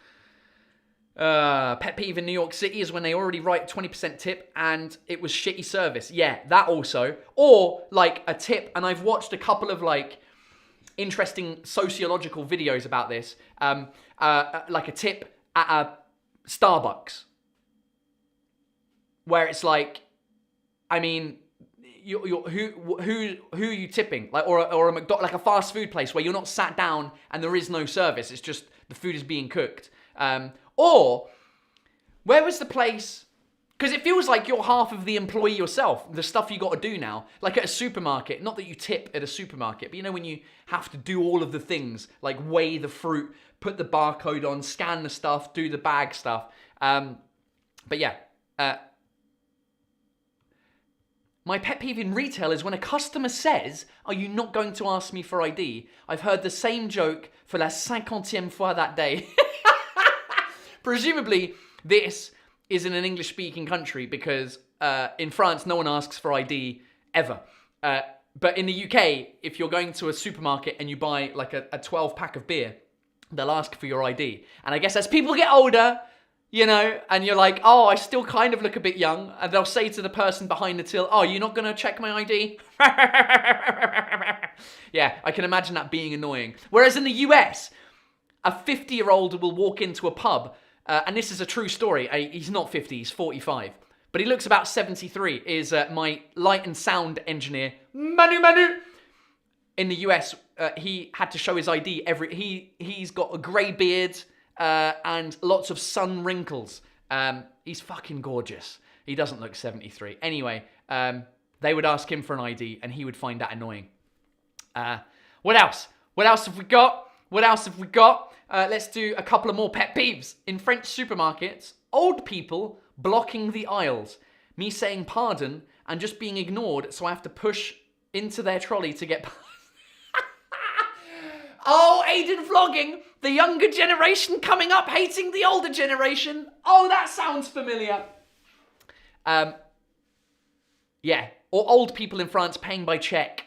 Pet peeve in New York City is when they already write 20% tip and it was shitty service. Yeah, that also. Or like a tip, and I've watched a couple of like interesting sociological videos about this. Like a tip at a Starbucks, where it's like, I mean, who are you tipping? Like, or a McDonald's, like a fast food place where you're not sat down and there is no service. It's just the food is being cooked. Or where was the place? Because it feels like you're half of the employee yourself. The stuff you got to do now, like at a supermarket. Not that you tip at a supermarket, but you know when you have to do all of the things, like weigh the fruit, put the barcode on, scan the stuff, do the bag stuff. But yeah. My pet peeve in retail is when a customer says, are you not going to ask me for ID? I've heard the same joke for la 50e fois that day. Presumably, this is in an English-speaking country because in France, no one asks for ID ever. But in the UK, if you're going to a supermarket and you buy like a 12-pack of beer, they'll ask for your ID. And I guess as people get older... You know, and you're like, oh, I still kind of look a bit young. And they'll say to the person behind the till, oh, you're not going to check my ID? Yeah, I can imagine that being annoying. Whereas in the US, a 50-year-old will walk into a pub, and this is a true story. He's not 50, he's 45. But he looks about 73, is my light and sound engineer, Manu. In the US, he had to show his ID he's got a grey beard, and lots of sun wrinkles. He's fucking gorgeous. He doesn't look 73. Anyway, they would ask him for an ID and he would find that annoying. What else? What else have we got? Let's do a couple of more pet peeves. In French supermarkets, old people blocking the aisles. Me saying pardon and just being ignored, so I have to push into their trolley to get past. Oh, Aiden vlogging. The younger generation coming up hating the older generation. Oh, that sounds familiar. Yeah. Or old people in France paying by check.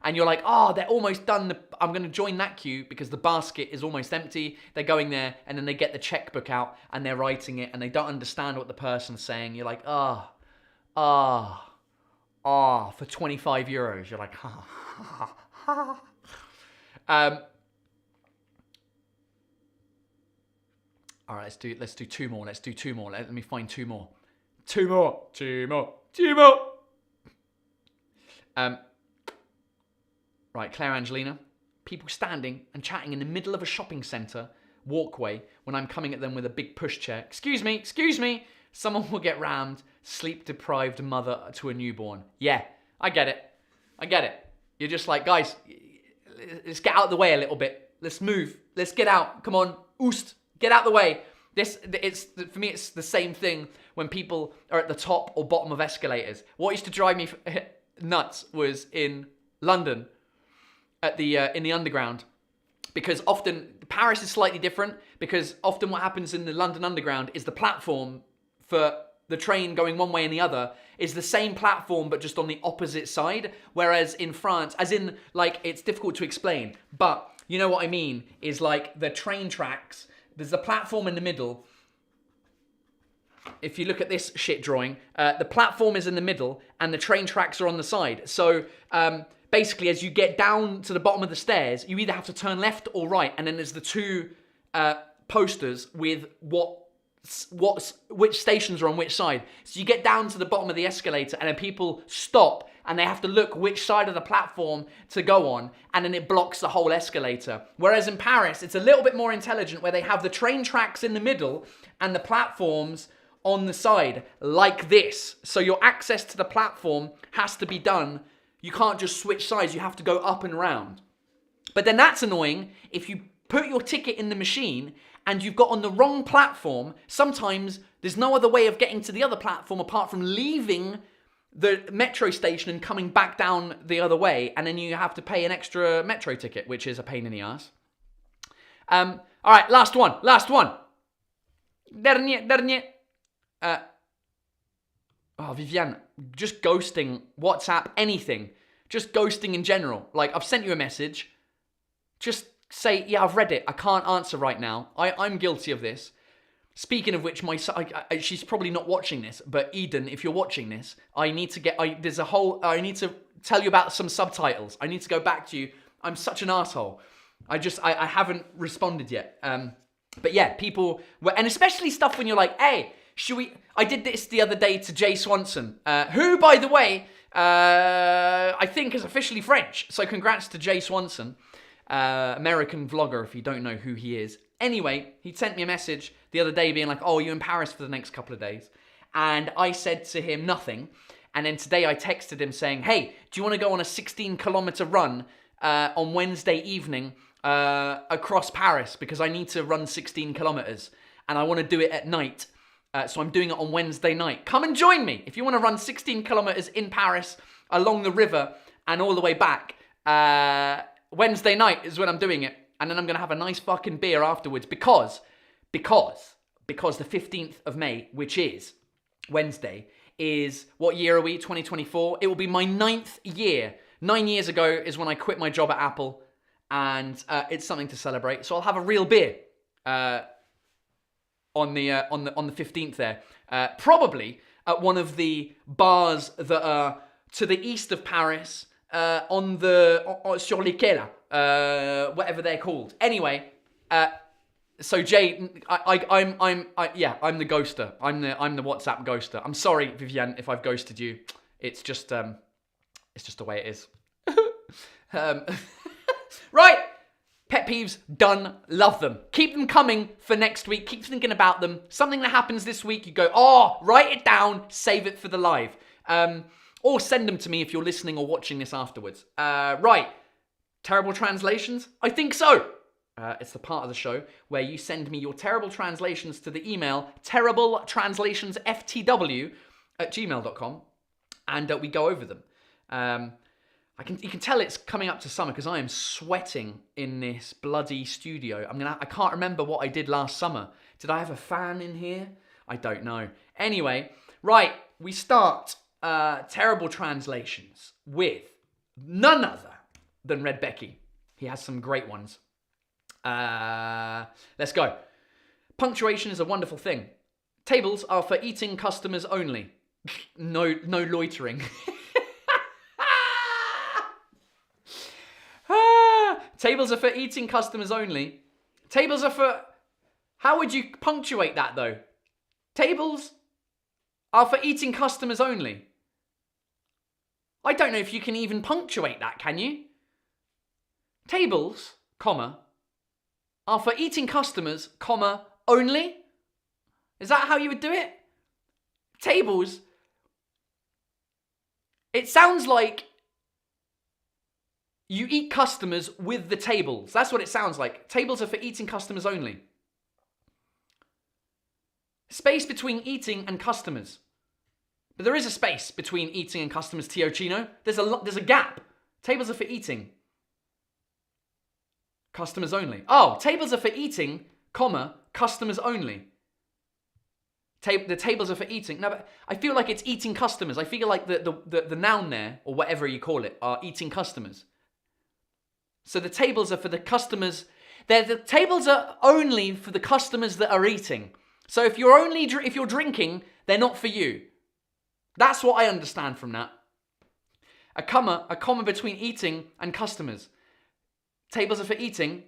And you're like, oh, they're almost done. I'm going to join that queue because the basket is almost empty. They're going there and then they get the checkbook out and they're writing it and they don't understand what the person's saying. You're like, for 25 euros. You're like, all right, let's do two more. Let's do two more. Let me find two more. Two more. Right, Claire Angelina. People standing and chatting in the middle of a shopping centre walkway when I'm coming at them with a big pushchair. Excuse me. Someone will get rammed. Sleep-deprived mother to a newborn. Yeah, I get it. You're just like, guys, let's get out of the way a little bit. Let's move. Let's get out. Come on, oost. Get out the way. For me, it's the same thing when people are at the top or bottom of escalators. What used to drive me nuts was in London in the underground, because often Paris is slightly different, because often what happens in the London underground is the platform for the train going one way and the other is the same platform but just on the opposite side, whereas in France, as in, like, it's difficult to explain, but you know what I mean, is like the train tracks, there's the platform in the middle. If you look at this shit drawing, the platform is in the middle and the train tracks are on the side. So basically, as you get down to the bottom of the stairs, you either have to turn left or right, and then there's the two posters with which stations are on which side. So you get down to the bottom of the escalator, and then people stop, and they have to look which side of the platform to go on, and then it blocks the whole escalator. Whereas in Paris, it's a little bit more intelligent, where they have the train tracks in the middle and the platforms on the side, like this. So your access to the platform has to be done. You can't just switch sides. You have to go up and round. But then that's annoying if you put your ticket in the machine and you've got on the wrong platform. Sometimes there's no other way of getting to the other platform apart from leaving the metro station and coming back down the other way. And then you have to pay an extra metro ticket, which is a pain in the ass. All right, last one. Dernier. Viviane, just ghosting WhatsApp, anything. Just ghosting in general. Like, I've sent you a message. Just say, yeah, I've read it. I can't answer right now. I'm guilty of this. Speaking of which, she's probably not watching this, but Eden, if you're watching this, I need to tell you about some subtitles. I need to go back to you. I'm such an asshole. I haven't responded yet. But yeah, people, and especially stuff when you're like, hey, I did this the other day to Jay Swanson, who, by the way, I think is officially French. So congrats to Jay Swanson, American vlogger, if you don't know who he is. Anyway, he sent me a message the other day being like, oh, you're in Paris for the next couple of days. And I said to him nothing. And then today I texted him saying, hey, do you want to go on a 16-kilometer run on Wednesday evening across Paris? Because I need to run 16 kilometers and I want to do it at night. So I'm doing it on Wednesday night. Come and join me. If you want to run 16 kilometers in Paris along the river and all the way back, Wednesday night is when I'm doing it. And then I'm going to have a nice fucking beer afterwards because the 15th of May, which is Wednesday, is, what year are we? 2024. It will be my 9th year. 9 years ago is when I quit my job at Apple, and it's something to celebrate. So I'll have a real beer on the 15th there, probably at one of the bars that are to the east of Paris, on sur les quais là, whatever they're called. Anyway, so Jay, I'm the ghoster. I'm the WhatsApp ghoster. I'm sorry, Viviane, if I've ghosted you. It's just the way it is. Right. Pet peeves, done. Love them. Keep them coming for next week. Keep thinking about them. Something that happens this week, you go, oh, write it down, save it for the live. Or send them to me if you're listening or watching this afterwards. Right. Terrible translations? I think so. It's the part of the show where you send me your terrible translations to the email terribletranslationsftw@gmail.com, and we go over them. You can tell it's coming up to summer because I am sweating in this bloody studio. I can't remember what I did last summer. Did I have a fan in here? I don't know. Anyway, right, we start terrible translations with none other than Red Becky. He has some great ones. Let's go. Punctuation is a wonderful thing. Tables are for eating customers only. No loitering. Tables are for eating customers only. Tables are for... How would you punctuate that, though? Tables are for eating customers only. I don't know if you can even punctuate that, can you? Tables, comma, are for eating customers, comma, only? Is that how you would do it? Tables... It sounds like you eat customers with the tables. That's what it sounds like. Tables are for eating customers only. Space between eating and customers. But there is a space between eating and customers, Tio Chino. There's a gap. Tables are for eating. Customers only. Oh, tables are for eating, comma, customers only. The tables are for eating. No, but I feel like it's eating customers. I feel like the noun there, or whatever you call it, are eating customers. So the tables are for the customers. The tables are only for the customers that are eating. So if you're drinking, they're not for you. That's what I understand from that. A comma between eating and customers. Tables are for eating,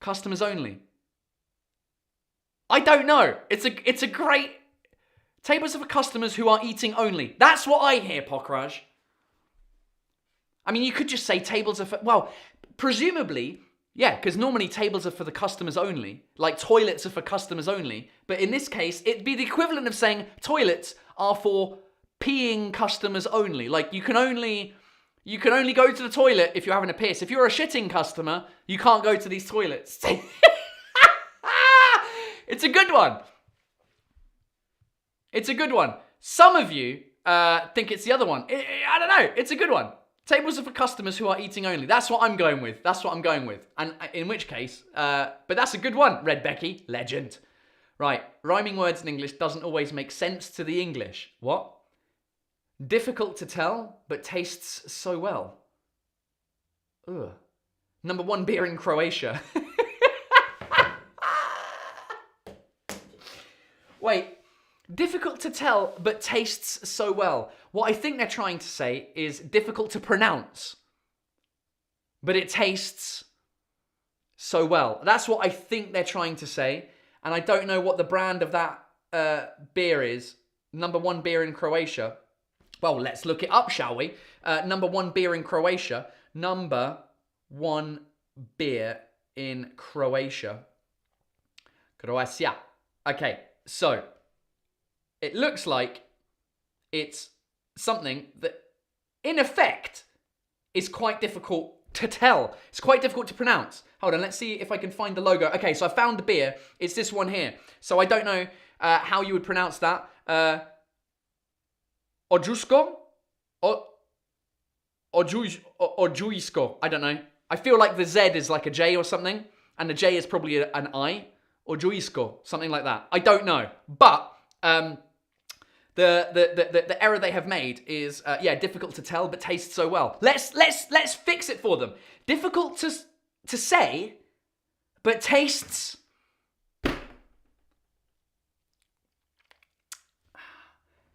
customers only. I don't know. It's a great... Tables are for customers who are eating only. That's what I hear, Pokraj. I mean, you could just say tables are for... Well, presumably, yeah, because normally tables are for the customers only. Like toilets are for customers only. But in this case, it'd be the equivalent of saying toilets are for peeing customers only. Like you can only go to the toilet if you're having a piss. If you're a shitting customer, you can't go to these toilets. It's a good one. It's a good one. Some of you think it's the other one. I don't know. It's a good one. Tables are for customers who are eating only. That's what I'm going with. And in which case, but that's a good one, Red Becky. Legend. Right. Rhyming words in English doesn't always make sense to the English. What? Difficult to tell, but tastes so well. Ugh. Number 1 beer in Croatia. Wait, difficult to tell, but tastes so well. What I think they're trying to say is difficult to pronounce, but it tastes so well. That's what I think they're trying to say, and I don't know what the brand of that beer is. Number 1 beer in Croatia. Well, let's look it up, shall we? Number 1 beer in Croatia. Number 1 beer in Croatia. Croatia. Okay. So, it looks like it's something that, in effect, is quite difficult to tell. It's quite difficult to pronounce. Hold on, let's see if I can find the logo. Okay, so I found the beer. It's this one here. So I don't know how you would pronounce that. Ojusko? Ojuisko. I don't know. I feel like the Z is like a J or something, and the J is probably an I. Ojuisko, something like that. I don't know, but the error they have made is difficult to tell, but tastes so well. Let's fix it for them. Difficult to say, but tastes.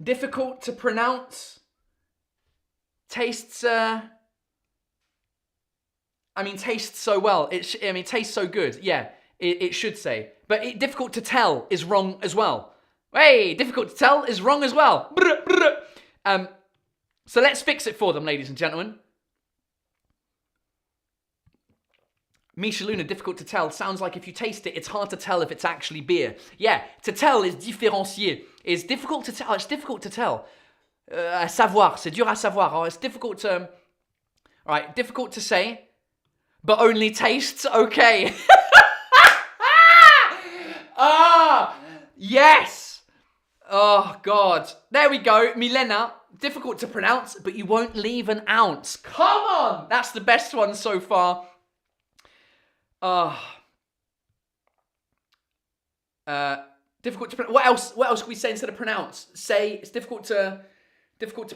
Difficult to pronounce. Tastes. Tastes so well. Tastes so good. Yeah. It should say. But difficult to tell is wrong as well. Hey, difficult to tell is wrong as well. So let's fix it for them, ladies and gentlemen. Misha Luna, difficult to tell. Sounds like if you taste it, it's hard to tell if it's actually beer. Yeah, to tell is différencier. It's difficult to tell. It's difficult to tell. Savoir, c'est dur à savoir. Oh, it's difficult to... Alright, difficult to say, but only tastes okay. Ah, yes. Oh, God. There we go. Milena. Difficult to pronounce, but you won't leave an ounce. Come on! That's the best one so far. Difficult to pronounce. What else can we say instead of pronounce? Say. It's difficult to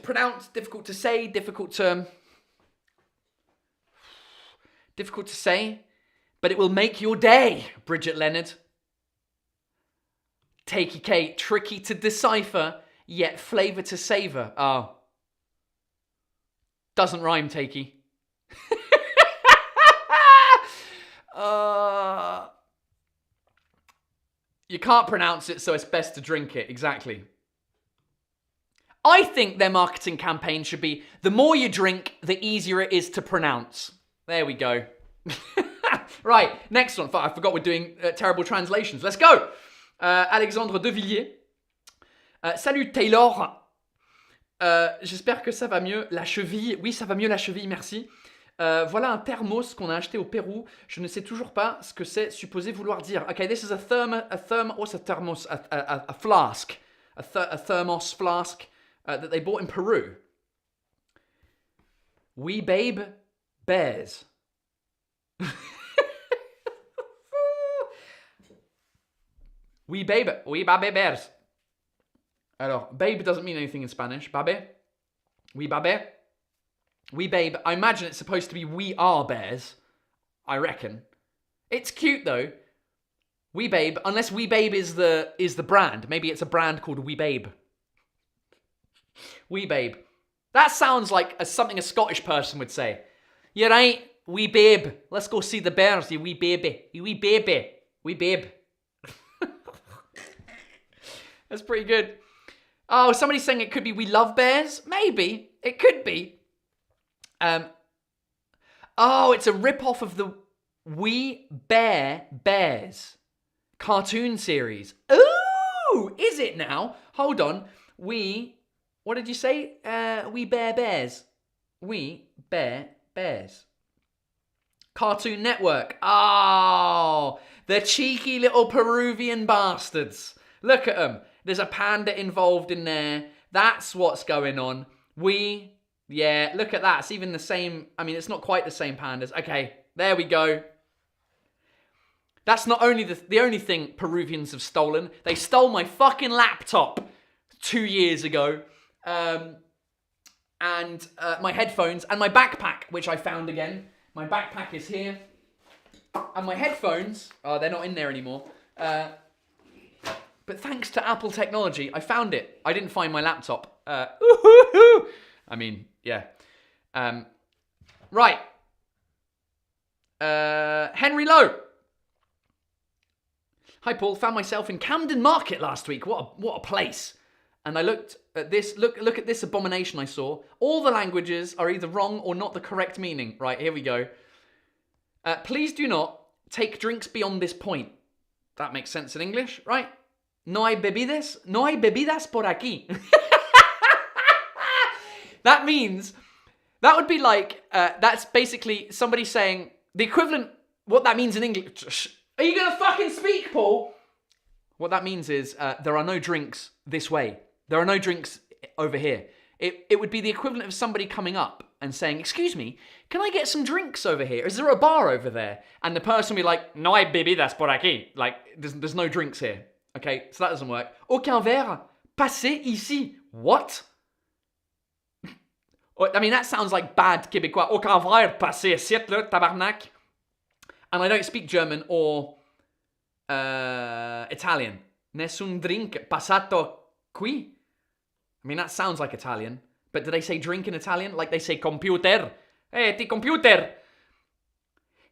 pronounce, difficult to say, difficult to say, but it will make your day, Bridget Leonard. Takey Kate, tricky to decipher, yet flavour to savour. Oh. Doesn't rhyme, Takey. You can't pronounce it, so it's best to drink it. Exactly. I think their marketing campaign should be, the more you drink, the easier it is to pronounce. There we go. Right, next one. I forgot we're doing terrible translations. Let's go. Alexandre de Villiers. Salut Taylor. J'espère que ça va mieux. La cheville. Oui, ça va mieux la cheville, merci. Voilà un thermos qu'on a acheté au Pérou. Je ne sais toujours pas ce que c'est supposé vouloir dire. Okay, this is a what's a thermos? A flask. A thermos flask that they bought in Peru. Oui, babe, bears. Oui, babe. Oui, babe, bears. Alors, babe doesn't mean anything in Spanish. Babe. Oui, babe. We babe, I imagine it's supposed to be we are bears. I reckon. It's cute though. We babe, unless we babe is the brand. Maybe it's a brand called We Babe. We babe. That sounds like something a Scottish person would say. You're right, we babe. Let's go see the bears, you wee baby. You wee baby. We babe. That's pretty good. Oh, somebody's saying it could be we love bears? Maybe. It could be. It's a rip-off of the We Bear Bears cartoon series. Ooh, is it now? Hold on. What did you say? We Bear Bears. We Bear Bears. Cartoon Network. Oh, the cheeky little Peruvian bastards. Look at them. There's a panda involved in there. That's what's going on. Yeah, look at that. It's even the same. I mean, it's not quite the same pandas. Okay, there we go. That's not only the only thing Peruvians have stolen. They stole my fucking laptop 2 years ago. And my headphones and my backpack, which I found again. My backpack is here. And my headphones, they're not in there anymore. But thanks to Apple technology, I found it. I didn't find my laptop. I mean, yeah. Right. Henry Lowe. Hi, Paul. Found myself in Camden Market last week. What a place. And I looked at this. Look at this abomination I saw. All the languages are either wrong or not the correct meaning. Right, here we go. Please do not take drinks beyond this point. That makes sense in English, right? No hay bebidas por aquí. That means, that would be like, that's basically somebody saying, the equivalent, what that means in English. Are you going to fucking speak, Paul? What that means is, there are no drinks this way. There are no drinks over here. It would be the equivalent of somebody coming up and saying, excuse me, can I get some drinks over here? Is there a bar over there? And the person would be like, no hay bebidas por aquí. Like, there's no drinks here. Okay, so that doesn't work. Aucun verre, passez ici. What? I mean, that sounds like bad Québécois. Aucun verre, passez ici, tabarnak. And I don't speak German or Italian. Nessun drink passato qui. I mean, that sounds like Italian. But do they say drink in Italian? Like they say computer. Hey, die Computer.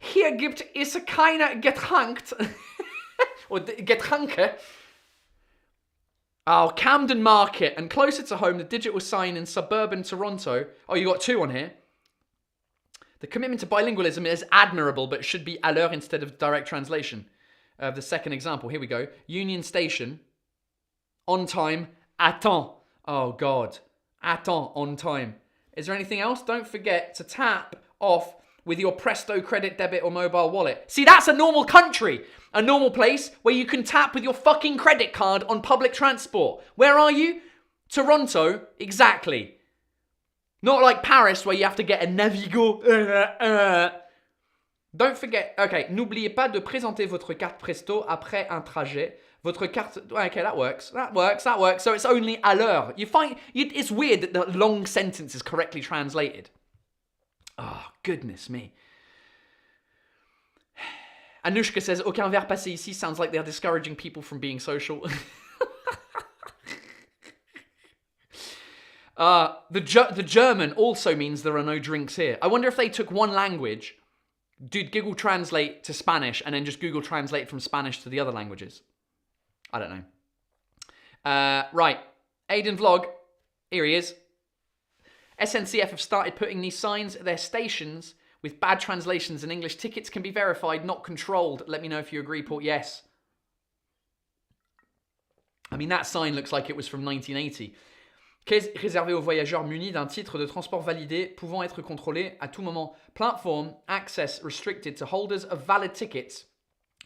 Hier gibt es keine Getränk. Or Getränke. Oh, Camden Market. And closer to home, the digital sign in suburban Toronto. Oh, you got two on here. The commitment to bilingualism is admirable, but should be à l'heure instead of direct translation. The second example, here we go. Union Station. On time. Attends. Oh, God. Attends. On time. Is there anything else? Don't forget to tap off with your Presto credit, debit, or mobile wallet. See, that's a normal country. A normal place where you can tap with your fucking credit card on public transport. Where are you? Toronto? Exactly. Not like Paris where you have to get a Navigo. Don't forget. Okay, n'oubliez pas de présenter votre carte Presto après un trajet. Votre carte... Okay, that works. That works. So it's only à l'heure. It's weird that the long sentence is correctly translated. Oh, goodness me. Anushka says, aucun verbe passé ici sounds like they're discouraging people from being social. The German also means there are no drinks here. I wonder if they took one language, did Google Translate to Spanish, and then just Google Translate from Spanish to the other languages. I don't know. Right. Aiden Vlog. Here he is. SNCF have started putting these signs at their stations with bad translations in English. Tickets can be verified, not controlled. Let me know if you agree, Paul. Yes. I mean, that sign looks like it was from 1980. Réservé aux voyageurs munis d'un titre de transport validé, pouvant être contrôlé à tout moment. Platform access restricted to holders of valid tickets,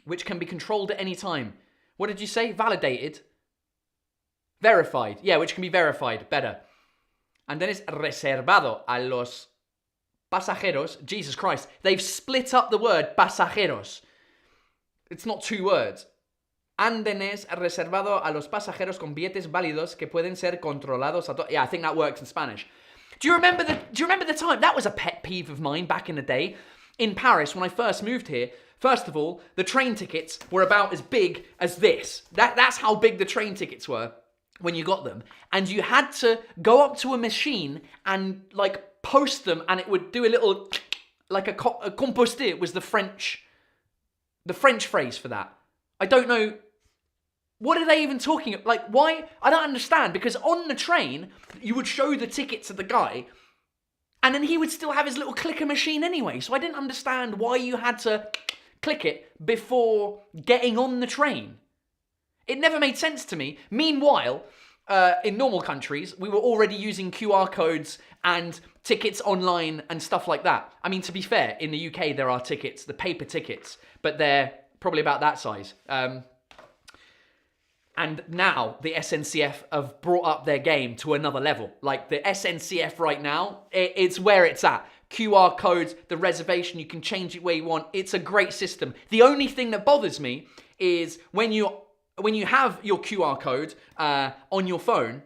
which can be controlled at any time. What did you say? Validated? Verified. Yeah, which can be verified. Better. And then it's reservado a los pasajeros. Jesus Christ. They've split up the word pasajeros. It's not two words. Andenes reservado a los pasajeros con billetes válidos que pueden ser controlados. Yeah, I think that works in Spanish. Do you remember the time? That was a pet peeve of mine back in the day. In Paris, when I first moved here, first of all, the train tickets were about as big as this. That's how big the train tickets were when you got them. And you had to go up to a machine and like post them, and it would do a little, like a composter was the French phrase for that. I don't know. What are they even talking about? Like, why? I don't understand. Because on the train, you would show the ticket to the guy, and then he would still have his little clicker machine anyway. So I didn't understand why you had to click it before getting on the train. It never made sense to me. Meanwhile, in normal countries, we were already using QR codes and tickets online and stuff like that. I mean, to be fair, in the UK, there are tickets, the paper tickets, but they're probably about that size. And now the SNCF have brought up their game to another level. Like the SNCF right now, it's where it's at. QR codes, the reservation, you can change it where you want. It's a great system. The only thing that bothers me is when you have your QR code on your phone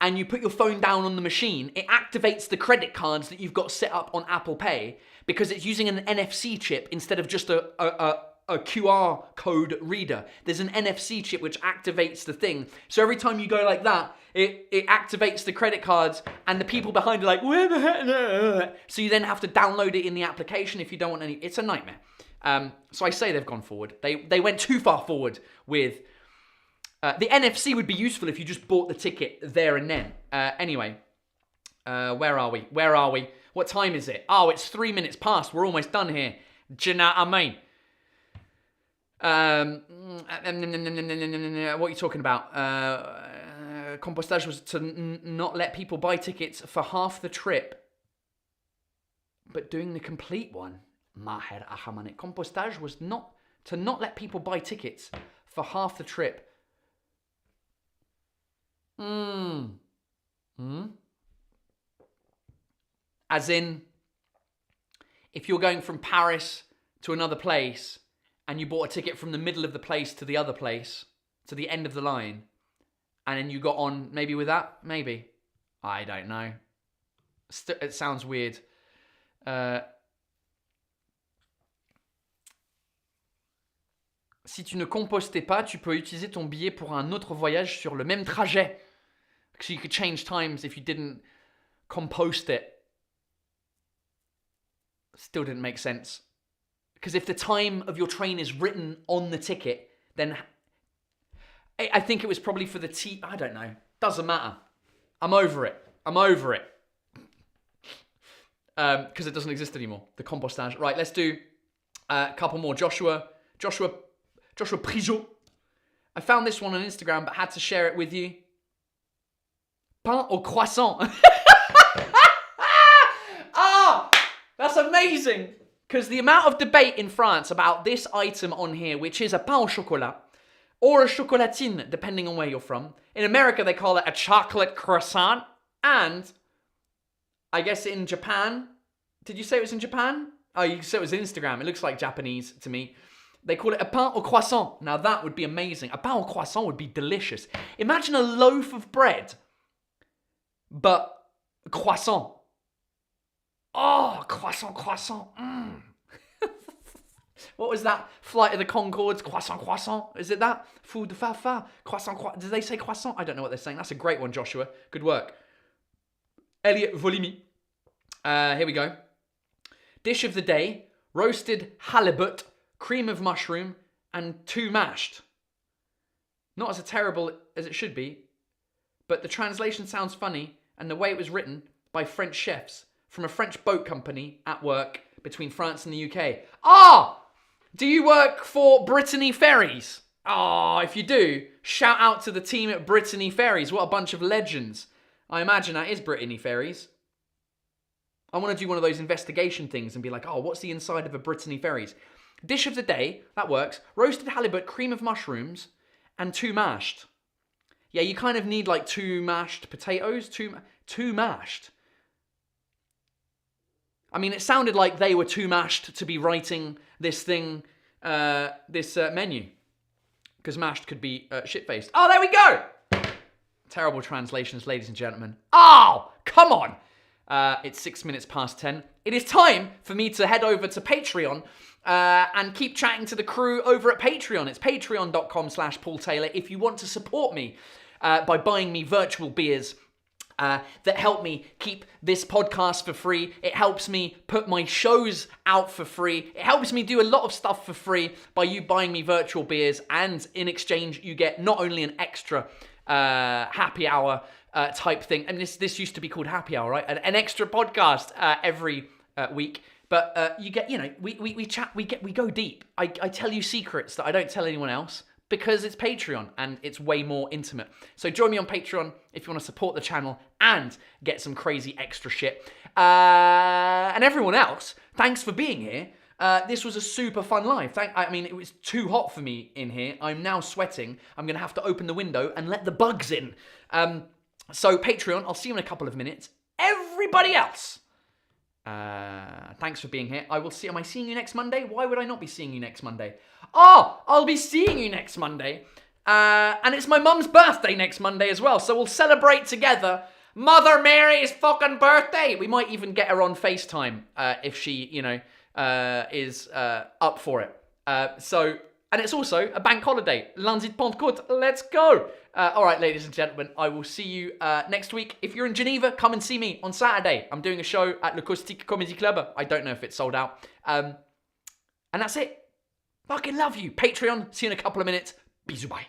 and you put your phone down on the machine, it activates the credit cards that you've got set up on Apple Pay because it's using an NFC chip instead of just a QR code reader. There's an NFC chip which activates the thing. So every time you go like that, it activates the credit cards, and the people behind are like, where the heck? So you then have to download it in the application if you don't want any. It's a nightmare. So I say they've gone forward. They went too far forward with... the NFC would be useful if you just bought the ticket there and then. Anyway, where are we? What time is it? Oh, it's 3 minutes past. We're almost done here. Do you know what I mean? What are you talking about? Compostage was to not let people buy tickets for half the trip, but doing the complete one. Maher Ahamane. Compostage was not let people buy tickets for half the trip. As in, if you're going from Paris to another place and you bought a ticket from the middle of the place to the other place, to the end of the line, and then you got on maybe with that? Maybe. I don't know. It sounds weird. Si tu ne compostais pas, tu peux utiliser ton billet pour un autre voyage sur le même trajet. So you could change times if you didn't compost it. Still didn't make sense. Because if the time of your train is written on the ticket, then I think it was probably for the I don't know. Doesn't matter. I'm over it. Because it doesn't exist anymore. The compostage. Right, let's do a couple more. Joshua Prigeot. I found this one on Instagram, but had to share it with you. Pain au croissant. Ah! That's That's amazing. Because the amount of debate in France about this item on here, which is a pain au chocolat, or a chocolatine, depending on where you're from. In America, they call it a chocolate croissant. And I guess in Japan, did you say it was in Japan? Oh, you said it was Instagram. It looks like Japanese to me. They call it a pain au croissant. Now that would be amazing. A pain au croissant would be delicious. Imagine a loaf of bread, but croissant. Oh, croissant. What was that? Flight of the Conchords, croissant. Is it that? Food de fa. Croissant. Did they say croissant? I don't know what they're saying. That's a great one, Joshua. Good work. Elliot Volimi. Here we go. Dish of the day, roasted halibut, cream of mushroom, and 2 mashed. Not as terrible as it should be, but the translation sounds funny, and the way it was written by French chefs from a French boat company at work between France and the UK. Do you work for Brittany Ferries? If you do, shout out to the team at Brittany Ferries. What a bunch of legends. I imagine that is Brittany Ferries. I want to do one of those investigation things and be like, what's the inside of a Brittany Ferries? Dish of the day, that works. Roasted halibut, cream of mushrooms, and 2 mashed. Yeah, you kind of need like 2 mashed potatoes. Two mashed. I mean, it sounded like they were too mashed to be writing this thing, this menu. Because mashed could be shit-faced. Oh, there we go! Terrible translations, ladies and gentlemen. Come on! It's 6 minutes past 10. It is time for me to head over to Patreon and keep chatting to the crew over at Patreon. It's patreon.com/Paul Taylor if you want to support me by buying me virtual beers that help me keep this podcast for free. It helps me put my shows out for free. It helps me do a lot of stuff for free by you buying me virtual beers, and in exchange you get not only an extra happy hour type thing, and this used to be called happy hour, right? An extra podcast every week, but you get, we chat, we go deep. I tell you secrets that I don't tell anyone else, because it's Patreon and it's way more intimate. So join me on Patreon if you want to support the channel and get some crazy extra shit. And everyone else, thanks for being here. This was a super fun live. It was too hot for me in here. I'm now sweating. I'm going to have to open the window and let the bugs in. So Patreon, I'll see you in a couple of minutes. Everybody else, thanks for being here. Am I seeing you next Monday? Why would I not be seeing you next Monday? I'll be seeing you next Monday. And it's my mum's birthday next Monday as well. So we'll celebrate together Mother Mary's fucking birthday. We might even get her on FaceTime if she, is up for it. And it's also a bank holiday. Lundi de Pentecôte. Let's go. All right, ladies and gentlemen, I will see you next week. If you're in Geneva, come and see me on Saturday. I'm doing a show at Le Caustique Comedy Club. I don't know if it's sold out. And that's it. Fucking love you. Patreon. See you in a couple of minutes. Bisous, bye.